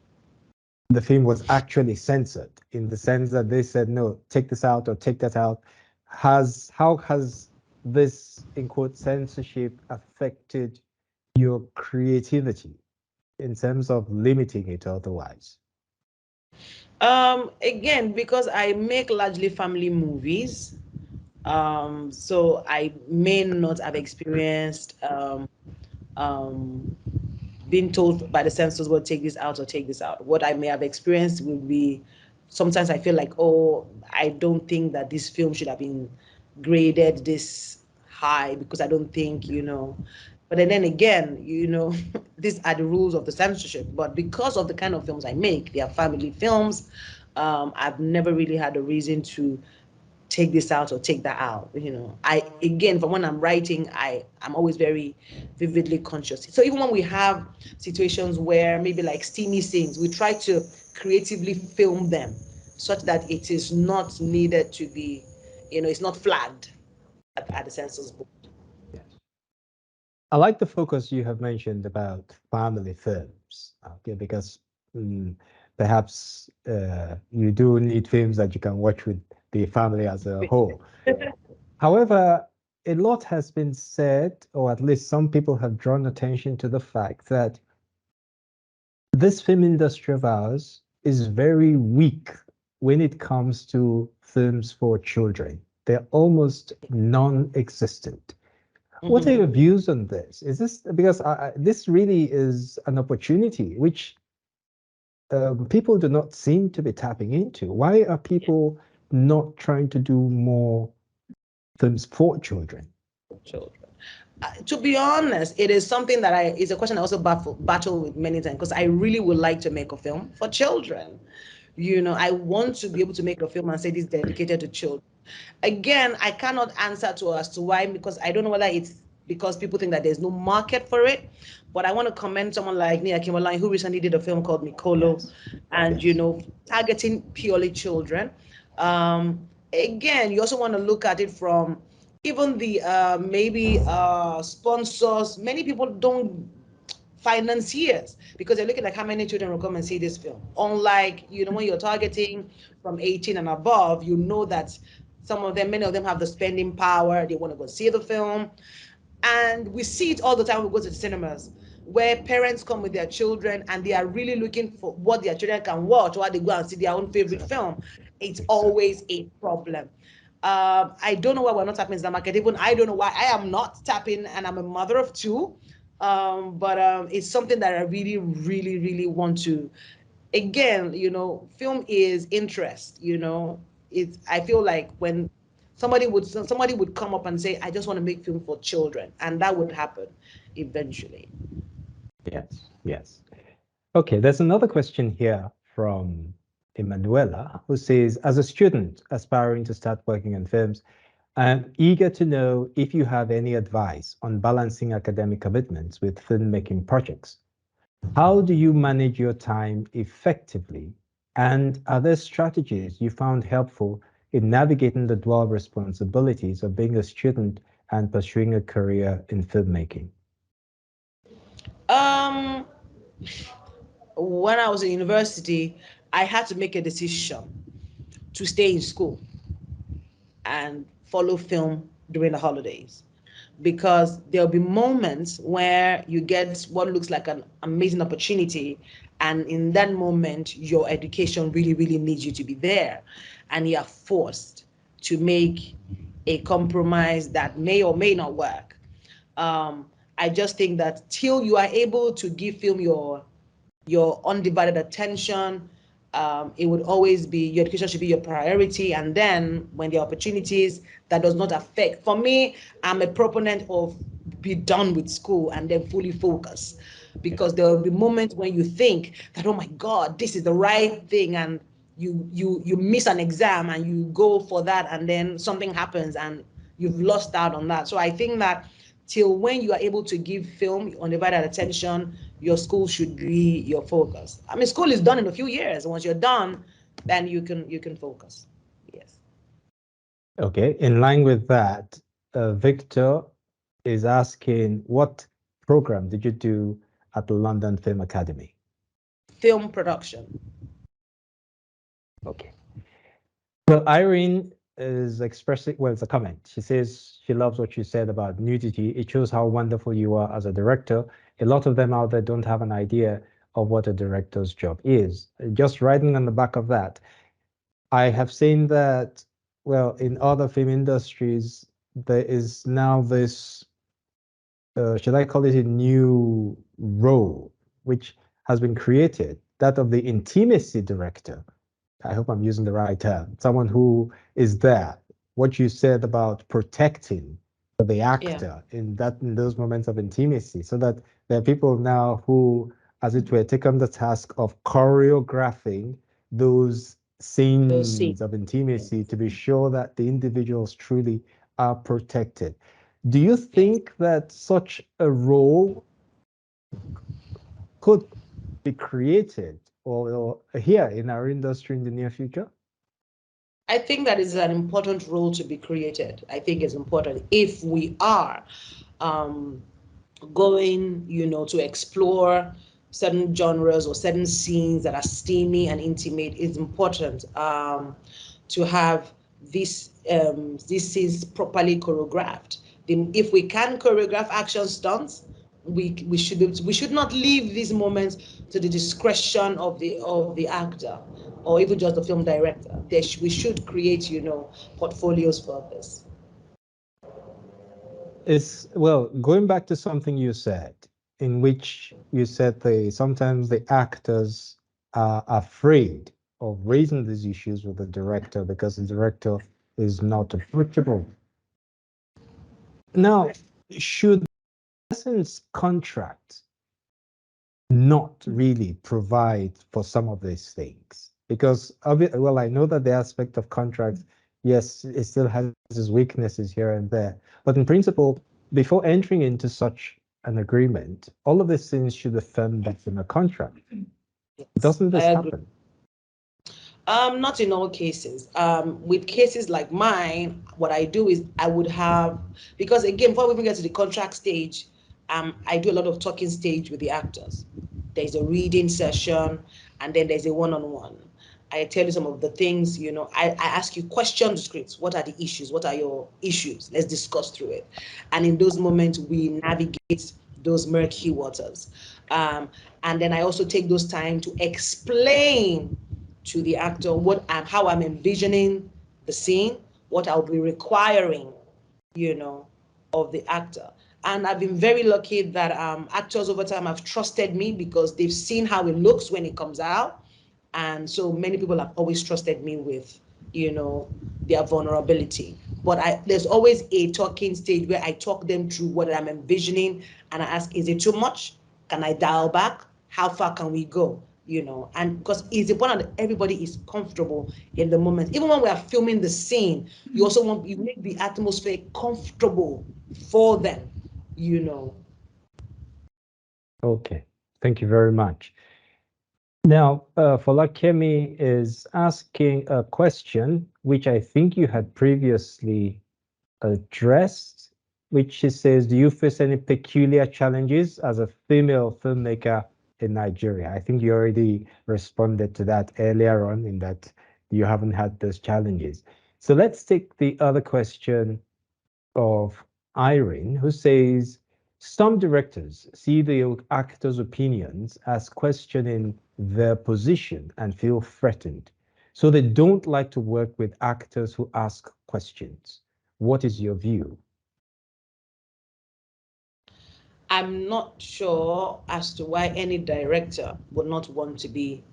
the film was actually censored in the sense that they said, no, take this out or take that out? How has this, in quote, censorship affected your creativity in terms of limiting it otherwise? Again, because I make largely family movies, so I may not have experienced um, being told by the censors, well, take this out or take this out. What I may have experienced would be, sometimes I feel like, oh, I don't think that this film should have been graded this high, because I don't think, But then again, these are the rules of the censorship. But because of the kind of films I make, they are family films. I've never really had a reason to take this out or take that out. I, again, from when I'm writing, I'm always very vividly conscious. So even when we have situations where maybe like steamy scenes, we try to creatively film them such that it is not needed to be, it's not flagged at the census board. Yes. I like the focus you have mentioned about family films, okay, because perhaps you do need films that you can watch with the family as a whole. However, a lot has been said, or at least some people have drawn attention to the fact that this film industry of ours is very weak when it comes to films for children. They're almost non-existent. What are your Mm-hmm. views on this? Is this because this really is an opportunity which people do not seem to be tapping into? Why are people not trying to do more films for children? Children. To be honest, it is something that is a question I also battle with many times, because I really would like to make a film for children. I want to be able to make a film and say this is dedicated to children. Again, I cannot answer to as to why, because I don't know whether it's because people think that there's no market for it. But I want to commend someone like Nia Kimberline, who recently did a film called Mikolo, Yes. and Yes. targeting purely children. Again, you also want to look at it from even the maybe sponsors. Many people don't, financiers, because they're looking like how many children will come and see this film. Unlike, when you're targeting from 18 and above, that many of them have the spending power. They want to go see the film. And we see it all the time when we go to the cinemas, where parents come with their children and they are really looking for what their children can watch while they go and see their own favorite Exactly. film. It's Exactly. always a problem. I don't know why we're not tapping into the market. Even I don't know why I am not tapping, and I'm a mother of two. But it's something that I really, really, really want to. Again, film is interest. I feel like when somebody would come up and say, I just want to make film for children, and that would happen eventually. Yes. Yes. Okay, there's another question here from Emanuela, who says, as a student aspiring to start working in films, I'm eager to know if you have any advice on balancing academic commitments with filmmaking projects. How do you manage your time effectively? And are there strategies you found helpful in navigating the dual responsibilities of being a student and pursuing a career in filmmaking? Um, when I was in university, I had to make a decision to stay in school and follow film during the holidays, because there'll be moments where you get what looks like an amazing opportunity, and in that moment your education really, really needs you to be there, and you are forced to make a compromise that may or may not work. I just think that till you are able to give film your undivided attention, it would always be, your education should be your priority. And then when the opportunities that does not affect, for me, I'm a proponent of be done with school and then fully focus, Yeah. because there will be moments when you think that, oh my God, this is the right thing, and you miss an exam and you go for that, and then something happens and you've lost out on that. So I think that till when you are able to give film undivided attention, your school should be your focus. I mean, school is done in a few years. Once you're done, then you can focus. Yes. Okay, in line with that, Victor is asking, what program did you do at the London Film Academy? Film production. Okay. Well, Irene is expressing, well, it's a comment. She says she loves what you said about nudity. It shows how wonderful you are as a director. A lot of them out there don't have an idea of what a director's job is. Just writing on the back of that, I have seen that, well, in other film industries, there is now this, should I call it a new role, which has been created, that of the intimacy director. I hope I'm using the right term. Someone who is there. What you said about protecting the Yeah. actor in those moments of intimacy, so that there are people now who, as it were, take on the task of choreographing those Those scenes. scenes of Yes. intimacy to be sure that the individuals truly are protected. Do you Yes. think that such a role could be created or here in our industry in the near future? I think that is an important role to be created. I think it's important if we are um, going, to explore certain genres or certain scenes that are steamy and intimate. It's important to have these scenes properly choreographed. If we can choreograph action stunts, we should not leave these moments to the discretion of the actor, or even just the film director. We should create, portfolios for this. Is well, going back to something you said, in which you said sometimes the actors are afraid of raising these issues with the director because the director is not approachable. Now, should the person's contract not really provide for some of these things? Because well, I know that the aspect of contracts, yes, it still has its weaknesses here and there, but in principle, before entering into such an agreement, all of these things should be firmed back in a contract. Yes, Doesn't I this agree. happen? Not in all cases. With cases like mine, what I do is I would have, because again, before we even get to the contract stage, I do a lot of talking stage with the actors. There's a reading session, and then there's a one-on-one. I tell you some of the things, I ask you question scripts. What are the issues? What are your issues? Let's discuss through it. And in those moments, we navigate those murky waters. Um, and then I also take those time to explain to the actor how I'm envisioning the scene, what I'll be requiring, you know, of the actor. And I've been very lucky that actors over time have trusted me because they've seen how it looks when it comes out. And so many people have always trusted me with, their vulnerability. But there's always a talking stage where I talk them through what I'm envisioning and I ask, is it too much? Can I dial back? How far can we go? And because it's important that everybody is comfortable in the moment. Even when we are filming the scene, you make the atmosphere comfortable for them, you know. Okay, thank you very much. Now, Folakemi is asking a question which I think you had previously addressed, which she says, do you face any peculiar challenges as a female filmmaker in Nigeria? I think you already responded to that earlier on in that you haven't had those challenges. So let's take the other question of Irene, who says, some directors see the actors' opinions as questioning their position and feel threatened. So they don't like to work with actors who ask questions. What is your view? I'm not sure as to why any director would not want to be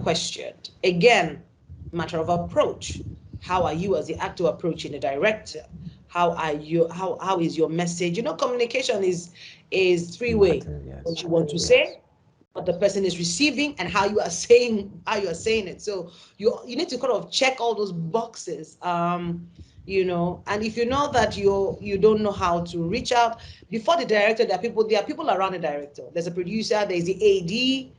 questioned. Again, matter of approach. How are you as the actor approaching the director? How is your message? Communication is three-way. Matter, What yes. you want to say, what the person is receiving, and how you are saying it. So you need to kind of check all those boxes. And if you know that you don't know how to reach out before the director, there are people around the director. There's a producer, there's the AD.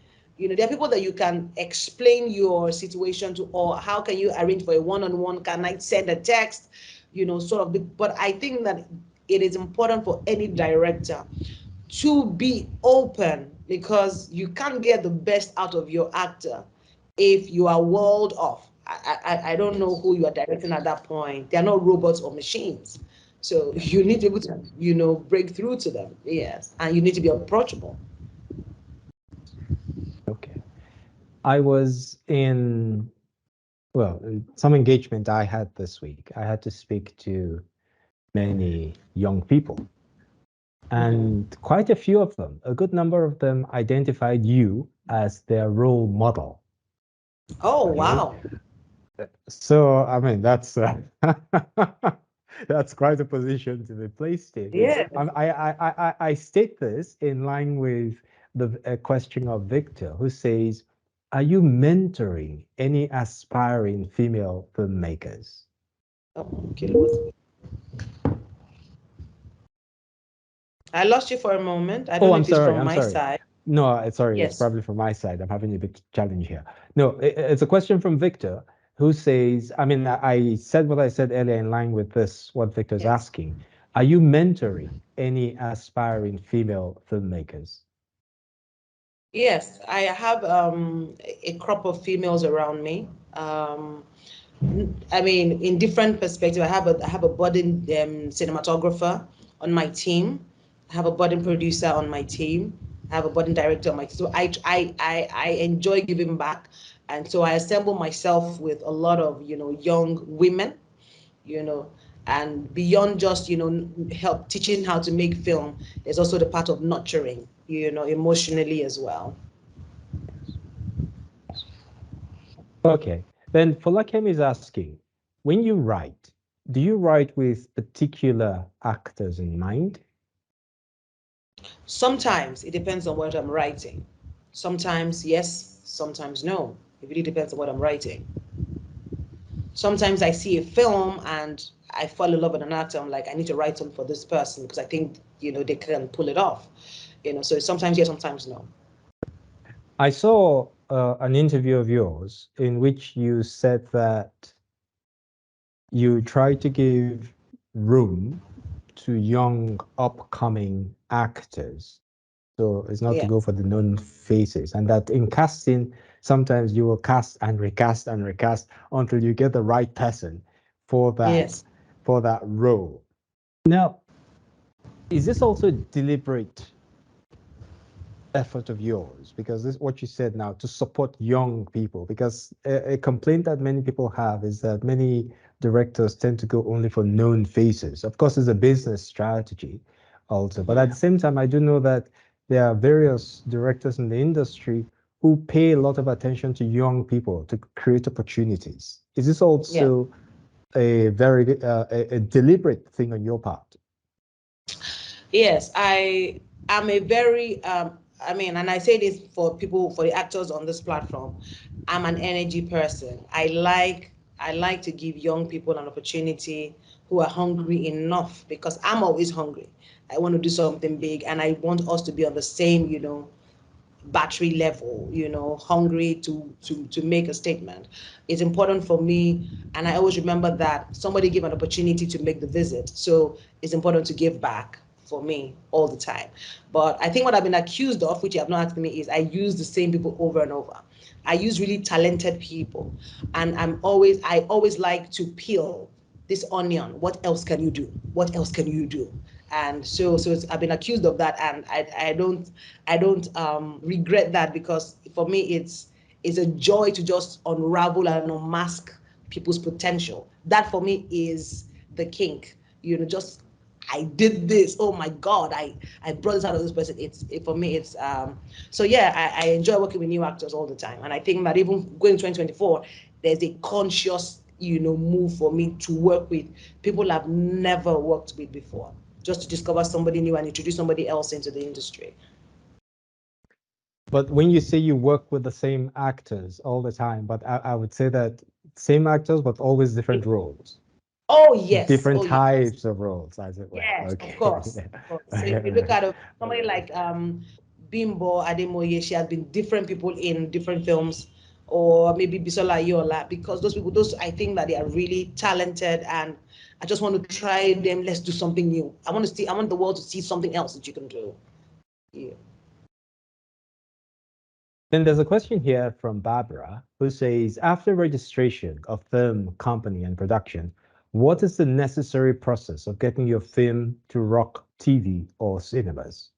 There are people that you can explain your situation to, or how can you arrange for a one-on-one? Can I send a text? Sort of. But I think that it is important for any director to be open, because you can't get the best out of your actor if you are walled off. I don't know Yes. who you are directing at that point. They're not robots or machines. So Yeah. you need to be able to, break through to them. Yes. And you need to be approachable. Okay. I was in, well, some engagement I had this week. I had to speak to many young people, Mhm. and quite a few of them, a good number of them identified you as their role model. Oh, Okay. wow. So, I mean, that's quite a position to be placed in. Yeah. I state this in line with the question of Victor, who says, are you mentoring any aspiring female filmmakers? Oh, okay. I lost you for a moment. I don't Oh, know I'm if it's sorry. from I'm my sorry. side. No, sorry. It's Yes. probably from my side. I'm having a big challenge here. No, it's a question from Victor, who says, I mean, I said what I said earlier in line with this, what Victor's Yes. asking. Are you mentoring any aspiring female filmmakers? Yes, I have a crop of females around me. I mean, in different perspective, I have a budding cinematographer on my team. I have a budding producer on my team. I have a budding director on my team. So I enjoy giving back, and so I assemble myself with a lot of young women, you know, And beyond just, help teaching how to make film, there's also the part of nurturing, emotionally as well. Okay. Then Folakem is asking, when you write, do you write with particular actors in mind? Sometimes it depends on what I'm writing. Sometimes yes, sometimes no. It really depends on what I'm writing. Sometimes I see a film and I fall in love with an actor. I'm like, I need to write something for this person because I think, they can pull it off. So sometimes yes, sometimes no. I saw an interview of yours in which you said that you try to give room to young upcoming actors. So it's not to Yeah. go for the known faces. And that in casting, sometimes you will cast and recast until you get the right person for that Yes. for that role. Now, is this also deliberate effort of yours? Because this what you said now to support young people. Because a complaint that many people have is that many directors tend to go only for known faces. Of course, it's a business strategy also, but at the same time, I do know that there are various directors in the industry who pay a lot of attention to young people to create opportunities. Is this Yeah. also a very a deliberate thing on your part? Yes, I am a very and I say this for people, for the actors on this platform, I'm an energy person. I like to give young people an opportunity who are hungry enough, because I'm always hungry. I want to do something big and I want us to be on the same, battery level, hungry to make a statement. It's important for me, and I always remember that somebody gave an opportunity to make the visit. So it's important to give back for me all the time. But I think what I've been accused of, which you have not asked me, is I use the same people over and over. I use really talented people, and I always like to peel this onion. What else can you do? What else can you do? And so I've been accused of that, and I don't regret that, because for me it's a joy to just unravel and unmask people's potential. That for me is the kink. Just I did this. Oh my God, I brought this out of this person. For me so yeah, I enjoy working with new actors all the time, and I think that even going 2024, there's a conscious move for me to work with people I've never worked with before, just to discover somebody new and introduce somebody else into the industry. But when you say you work with the same actors all the time, but I would say that same actors, but always different roles, Oh yes, different oh yes, types of roles, as it were. yes, of Okay. course, of course. So if you look at somebody like Bimbo Ademoye, she has been different people in different films, or maybe Bisola Yola, because those people, those I think that they are really talented, and I just want to try them. Let's do something new. I want the world to see something else that you can do. Yeah. Then there's a question here from Barbara who says, after registration of film, company, and production, what is the necessary process of getting your film to rock TV or cinemas?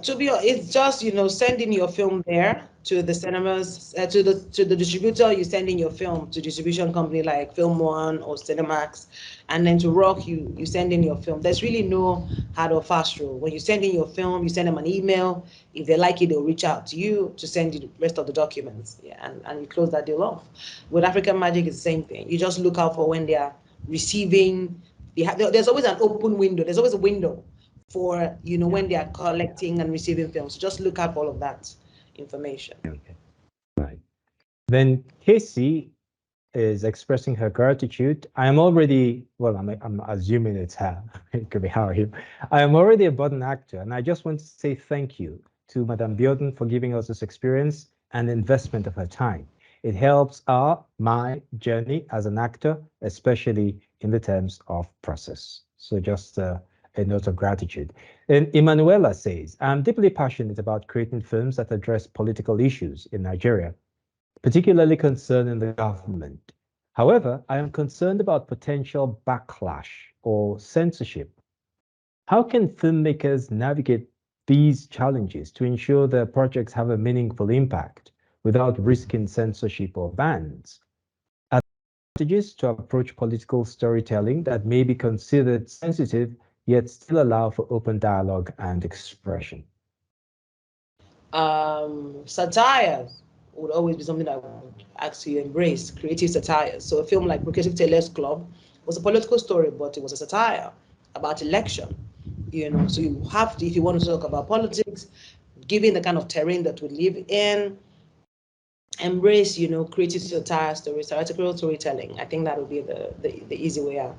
To be honest, it's just sending your film there to the cinemas, to the distributor. You send in your film to distribution company like Film One or Cinemax, and then to Rock, you send in your film. There's really no hard or fast rule. When you send in your film, you send them an email. If they like it, they'll reach out to you to send you the rest of the documents. Yeah, and you close that deal off. With African Magic, it's the same thing. You just look out for when they are receiving. There's always an open window. There's always a window for Yeah. when they are collecting and receiving films. So just look up all of that information. Okay. Right. Then Casey is expressing her gratitude. I am already, well, I'm assuming it's her. It could be her or him. I am already a budding actor, and I just want to say thank you to Madame Biodun for giving us this experience and investment of her time. It helps my journey as an actor, especially in the terms of process. So just a note of gratitude. And Emanuela says, I'm deeply passionate about creating films that address political issues in Nigeria, particularly concerning the government. However, I am concerned about potential backlash or censorship. How can filmmakers navigate these challenges to ensure their projects have a meaningful impact without risking censorship or bans? strategies to approach political storytelling that may be considered sensitive, yet still allow for open dialogue and expression? Satire would always be something I would ask you embrace, creative satire. So a film like Progressive Tailors Club was a political story, but it was a satire about election. So you have to, if you want to talk about politics, given the kind of terrain that we live in, embrace, creative satire stories, satirical storytelling. I think that would be the easy way out.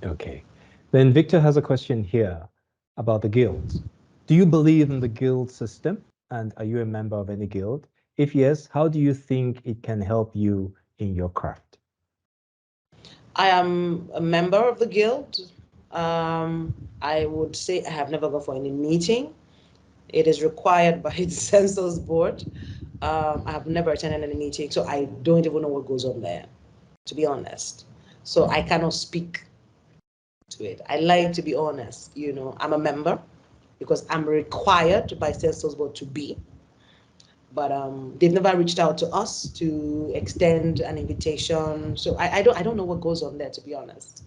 Okay. Then Victor has a question here about the guilds. Do you believe in the guild system? And are you a member of any guild? If yes, how do you think it can help you in your craft? I am a member of the guild. I would say I have never gone for any meeting. It is required by the censors board. I have never attended any meeting, so I don't even know what goes on there, to be honest. So I cannot speak to it. I like to be honest. I'm a member because I'm required by censors board to be, but they've never reached out to us to extend an invitation. So I don't know what goes on there, to be honest.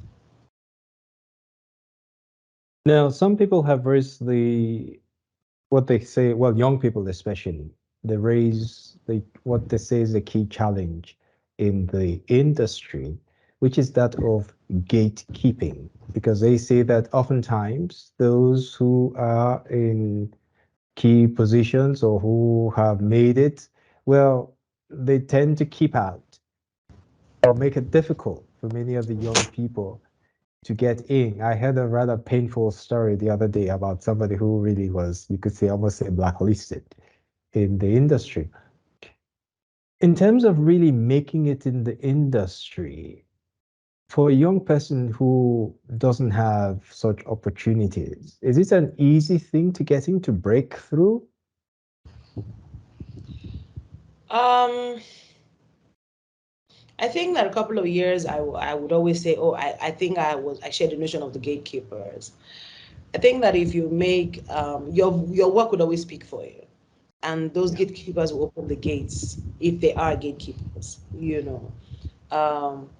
Now, some people have raised what they say, well, young people especially, they raise what they say is a key challenge in the industry, which is that of gatekeeping, because they say that oftentimes those who are in key positions or who have made it, well, they tend to keep out or make it difficult for many of the young people to get in. I heard a rather painful story the other day about somebody who really was, you could say, almost say blacklisted in the industry. In terms of really making it in the industry, for a young person who doesn't have such opportunities, is it an easy thing to get in to break through? Um, I think that a couple of years, I would always say, oh, I think I shared the notion of the gatekeepers. I think that if you make your work would always speak for you, and those Yeah. gatekeepers will open the gates if they are gatekeepers. Um,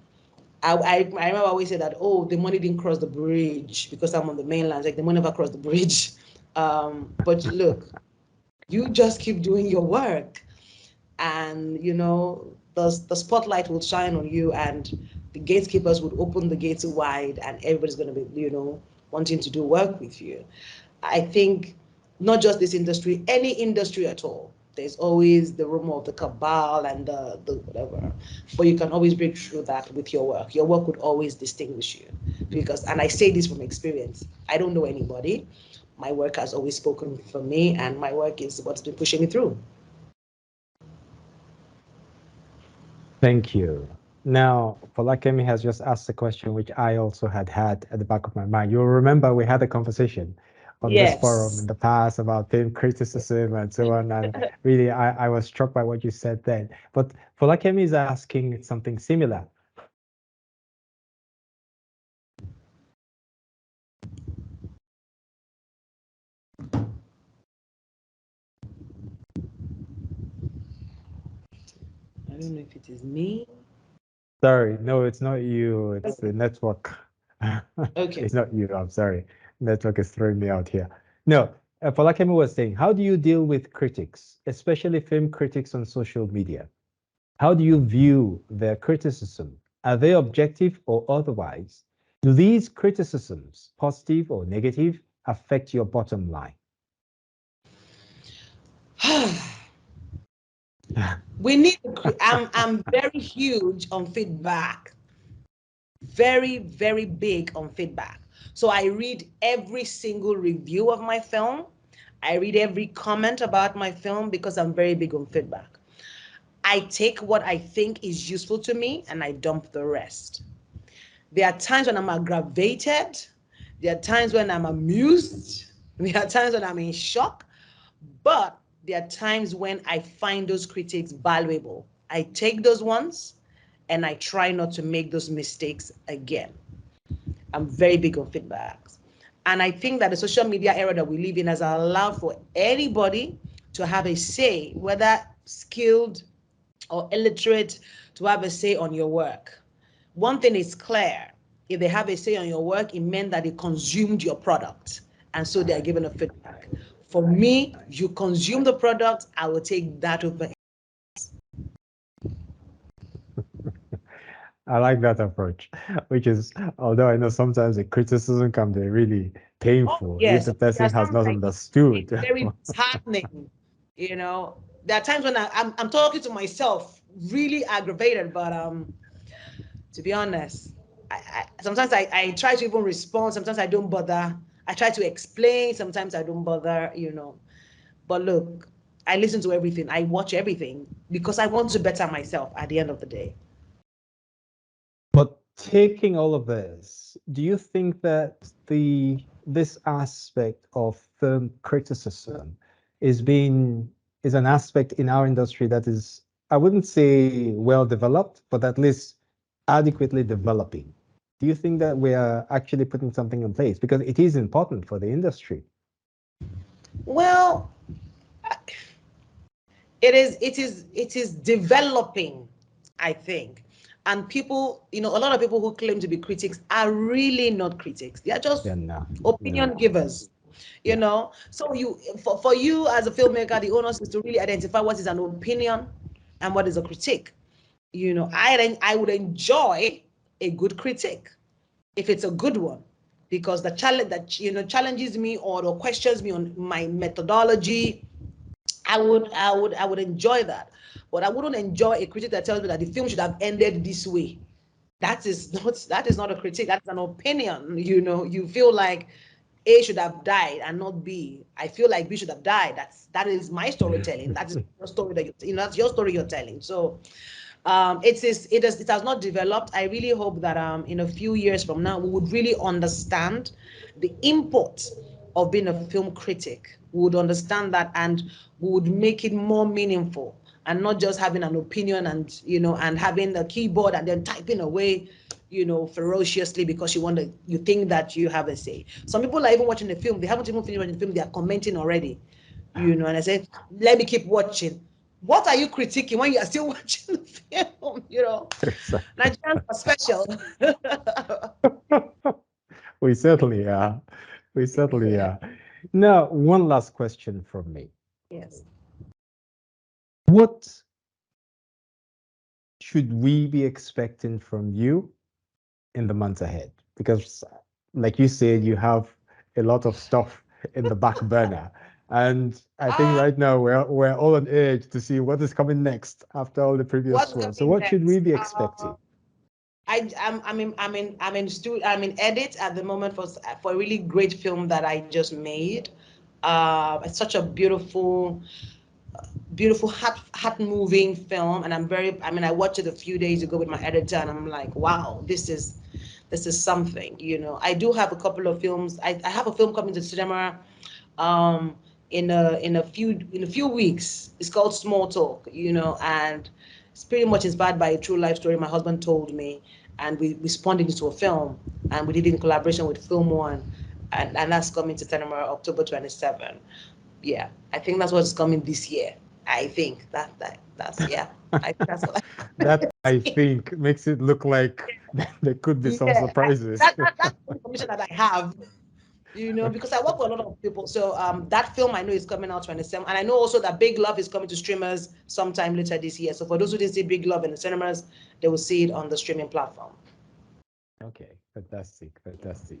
I remember I always say that, oh, the money didn't cross the bridge because I'm on the mainland. Like the money never crossed the bridge. But look, you just keep doing your work, and the spotlight will shine on you, and the gatekeepers would open the gates wide, and everybody's going to be wanting to do work with you. I think not just this industry, any industry at all, there's always the rumor of the cabal and the whatever, but you can always break through that with your work. Your work would always distinguish you, because, and I say this from experience, I don't know anybody. My work has always spoken for me, and my work is what's been pushing me through. Thank you. Now, Falakemi has just asked a question which I also had at the back of my mind. You'll remember we had a conversation on this forum in Yes. the past about film criticism and so on. And really, I was struck by what you said then. But Falakemi is asking something similar. I don't know if it is me. Sorry, no, it's not you. It's the network. Okay. It's not you. I'm sorry. Network is throwing me out here. No, Falakemi was saying, how do you deal with critics, especially film critics on social media? How do you view their criticism? Are they objective or otherwise? Do these criticisms, positive or negative, affect your bottom line? We need. I'm very huge on feedback. Very, very big on feedback. So I read every single review of my film. I read every comment about my film because I'm very big on feedback. I take what I think is useful to me and I dump the rest. There are times when I'm aggravated. There are times when I'm amused. There are times when I'm in shock. But there are times when I find those critics valuable. I take those ones and I try not to make those mistakes again. I'm very big on feedbacks. And I think that the social media era that we live in has allowed for anybody to have a say, whether skilled or illiterate to have a say on your work. One thing is clear. If they have a say on your work, it meant that they consumed your product. And so they are given a feedback. For me, you consume the product, I will take that over. I like that approach, which is, although I know sometimes the criticism can be really Oh, painful if yes. the There are person has times not like it's understood. very disheartening. You know, there are times when I'm talking to myself, really aggravated, but to be honest, sometimes I try to even respond, sometimes I don't bother. I try to explain, sometimes I don't bother, you know. But look, I listen to everything, I watch everything because I want to better myself at the end of the day. But taking all of this, do you think that this aspect of film criticism is being is an aspect in our industry that is, I wouldn't say well developed, but at least adequately developing? Do you think that we are actually putting something in place? Because it is important for the industry. Well, it is developing, I think. And people, you know, a lot of people who claim to be critics are really not critics. They are just Yeah, no, opinion no, givers, you yeah. know. So for you as a filmmaker, the onus is to really identify what is an opinion and what is a critique. You know, I would enjoy a good critique if it's a good one, because the challenge that, you know, challenges me or questions me on my methodology, I would enjoy that. But I wouldn't enjoy a critic that tells me that the film should have ended this way. That is not a critique, that's an opinion. You know, you feel like A should have died and not B. I feel like B should have died. That is my storytelling. That is your story that you know, that's your story you're telling. So it has not developed. I really hope that in a few years from now we would really understand the import of being a film critic. We would understand that, and we would make it more meaningful, and not just having an opinion and, you know, and having a keyboard and then typing away, you know, ferociously because you think that you have a say. Some people are even watching the film, they haven't even finished watching the film, they are commenting already, you know, and I said, let me keep watching. What are you critiquing when you are still watching the film? You know, Exactly. Nigerians are special. We certainly are. We certainly are. Now, one last question from me. Yes. What should we be expecting from you in the months ahead? Because, like you said, you have a lot of stuff in the back burner. And I think Uh, right now we're all on edge to see what is coming next after all the previous what's ones. So coming what should we next? be expecting? I'm in edit at the moment for a really great film that I just made. It's such a beautiful heart moving film, and I watched it a few days ago with my editor, and I'm like, wow, this is something. You know, I do have a couple of films. I have a film coming to cinema um in a few weeks. It's called Small Talk, you know, and it's pretty much inspired by a true life story my husband told me, and we spawned it into a film, and we did it in collaboration with Film One, and that's coming to cinema October 27. Yeah, I think that's what's coming this year. I think that's yeah. I think that's what That I think makes it look like there could be some yeah. surprises. That's the information that I have. You know, because I work with a lot of people. So that film I know is coming out 27, and I know also that Big Love is coming to streamers sometime later this year. So for those who didn't see Big Love in the cinemas, they will see it on the streaming platform. Okay, fantastic, fantastic.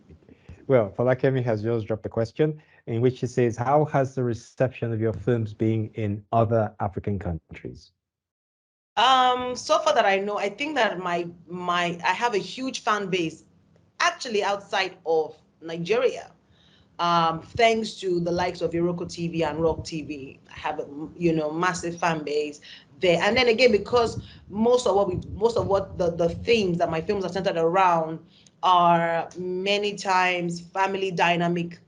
Well, Falakemi has just dropped a question in which he says, how has the reception of your films been in other African countries? So far that I know, I think that my I have a huge fan base actually outside of Nigeria. Thanks to the likes of Iroko TV and Rock TV, I have a massive fan base there. And then again, because most of what the themes that my films are centered around are many times family dynamic,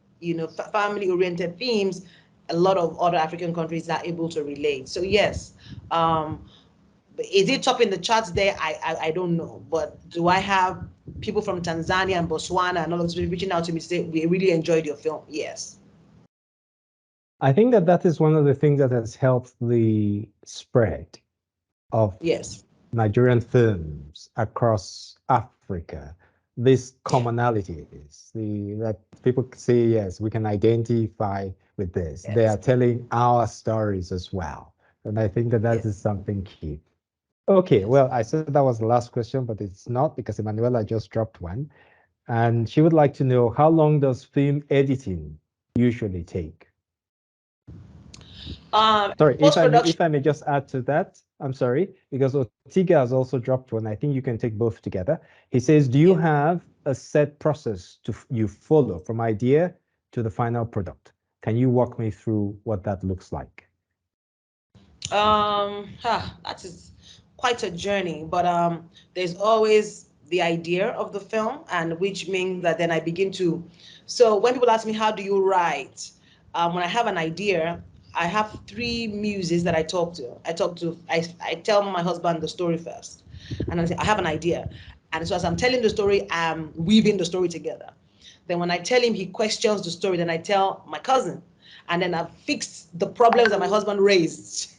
family oriented themes. A lot of other African countries are able to relate. So yes, is it top in the charts there? I don't know. But do I have people from Tanzania and Botswana and all of those people reaching out to me to say, we really enjoyed your film? Yes. I think that that is one of the things that has helped the spread of Yes. Nigerian films across Africa, this commonality is that people say, yes, we can identify with this. They are Yes. telling our stories as well. And I think that that is Yes. something key. Okay, Yes. well, I said that was the last question, but it's not because Emanuela just dropped one. And she would like to know, how long does film editing usually take? Sorry, Post production. if I may just add to that, I'm sorry, because Otiga has also dropped one. I think you can take both together. He says, do you Yeah. have a set process you follow from idea to the final product? Can you walk me through what that looks like? That is quite a journey, but there's always the idea of the film, and which means that then I begin to. So when people ask me, how do you write? When I have an idea, I have three muses that I talk to. I tell my husband the story first, and I say I have an idea, and so as I'm telling the story, I'm weaving the story together. Then when I tell him, he questions the story. Then I tell my cousin, and then I've fixed the problems that my husband raised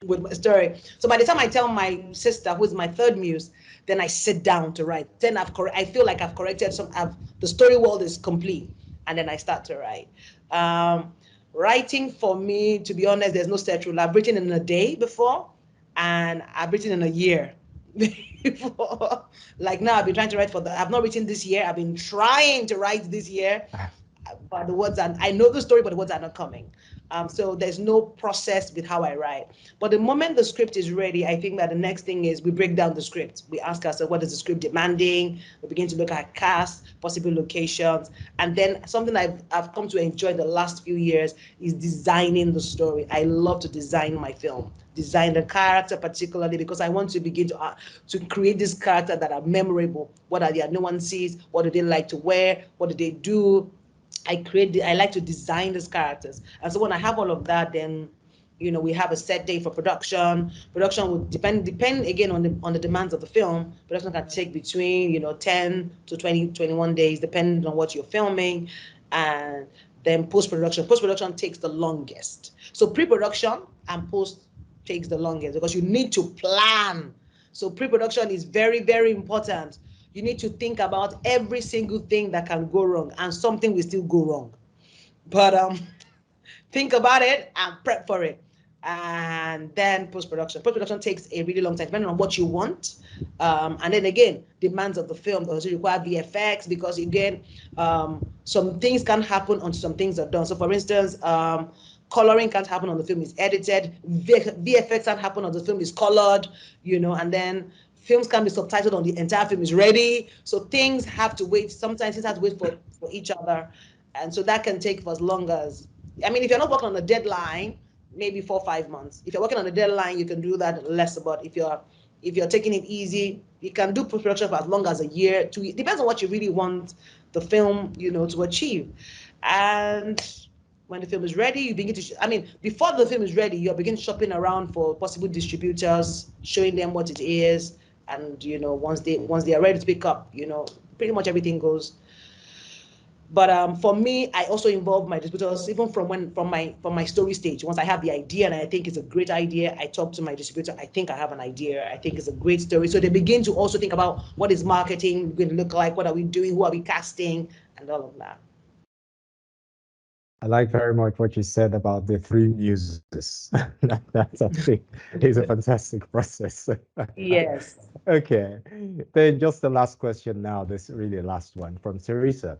with my story. So by the time I tell my sister, who is my third muse, then I sit down to write. Then I feel like I've corrected the story world is complete, and then I start to write. Um, Writing for me, to be honest, there's no set rule. I've written in a day before, and I've written in a year before. Like now, I've been trying to write I've not written this year. I've been trying to write this year, but the words are, I know the story, but the words are not coming. So there's no process with how I write. But the moment the script is ready, I think that the next thing is we break down the script. We ask ourselves, what is the script demanding? We begin to look at cast, possible locations. And then something I've come to enjoy the last few years is designing the story. I love to design my film, design the character particularly, because I want to begin to create this character that are memorable. What are they? No one sees. What do they like to wear? What do they do? I like to design these characters. And so when I have all of that, then we have a set day for production. Production would depend again on the demands of the film. Production can take between 10 to 20, 21 days, depending on what you're filming. And then post production takes the longest. So pre-production and post takes the longest because you need to plan. So pre-production is very, very important. You need to think about every single thing that can go wrong, and something will still go wrong. But think about it and prep for it. And then post-production. Post-production takes a really long time, depending on what you want. And then again, demands of the film. Does it require VFX? Because again, some things can happen until some things are done. So for instance, coloring can't happen on the film is edited. VFX can't happen on the film is colored, and then films can be subtitled on the entire film is ready. So things have to wait. Sometimes things have to wait for each other. And so that can take for as long as, I mean, if you're not working on a deadline, maybe 4 or 5 months. If you're working on a deadline, you can do that less. But if you're taking it easy, you can do post-production for as long as a year, 2 years. Depends on what you really want the film, to achieve. And when the film is ready, you begin to, I mean, before the film is ready, you're begin shopping around for possible distributors, showing them what it is. And, once they are ready to pick up, pretty much everything goes. But for me, I also involve my distributors even from my story stage. Once I have the idea and I think it's a great idea, I talk to my distributor. I think I have an idea. I think it's a great story. So they begin to also think about what is marketing going to look like, what are we doing, who are we casting, and all of that. I like very much what you said about the three muses. That's something is a fantastic process. Yes. Okay, then just the last question now, this really last one from Teresa,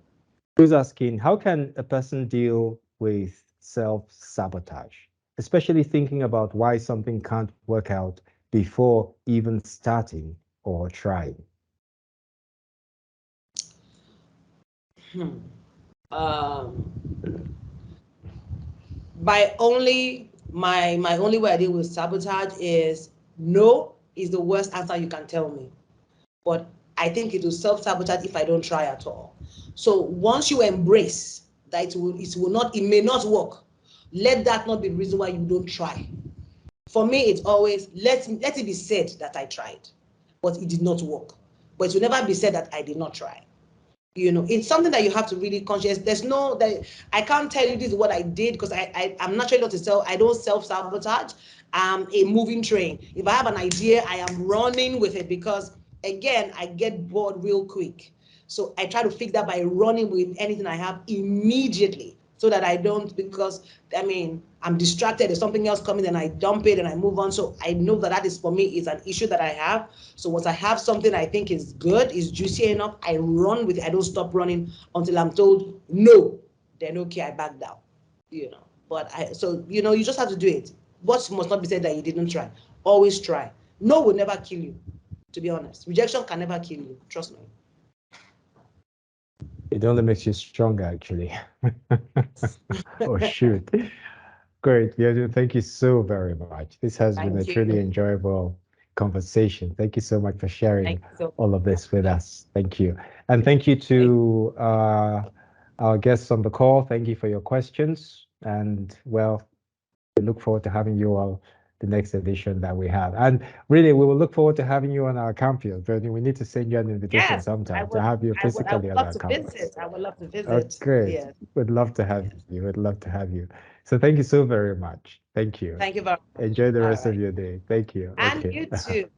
who's asking, how can a person deal with self-sabotage, especially thinking about why something can't work out before even starting or trying? Hmm. Um, my only way I deal with sabotage is no is the worst answer you can tell me. But I think it will self-sabotage if I don't try at all. So once you embrace that it may not work, let that not be the reason why you don't try. For me, it's always let it be said that I tried, but it did not work. But it will never be said that I did not try. It's something that you have to really conscious. There's no that I can't tell you this is what I did, because I'm naturally not to sell. I don't self-sabotage. I'm a moving train. If I have an idea, I am running with it, because again, I get bored real quick. So I try to fix that by running with anything I have immediately, so that I don't, because I'm distracted. There's something else coming and I dump it and I move on. So I know that is, for me, is an issue that I have. So once I have something I think is good, is juicy enough, I run with it. I don't stop running until I'm told no. Then okay, I back down. But you just have to do it. What must not be said that you didn't try. Always try. No will never kill you. To be honest, rejection can never kill you. Trust me. It only makes you stronger, actually. Oh, shoot. Great. Yeah, thank you so very much. This has been a Thank truly you. enjoyable conversation. Thank you so much for sharing Thank you so all of much. this with us. Thank you. And thank you to our guests on the call. Thank you for your questions. And well, we look forward to having you all the next edition that we have. And really, we will look forward to having you on our campus. But we need to send you an invitation Yes, I sometime to would. have you I would physically on love our to campus. visit. I would love to Oh, visit. great. Yes. Would love to have Yes. you. Would love to have you. So thank you so very much. Thank you. Thank you very much. Enjoy the All rest of right. your day. Thank you. And Okay. you too.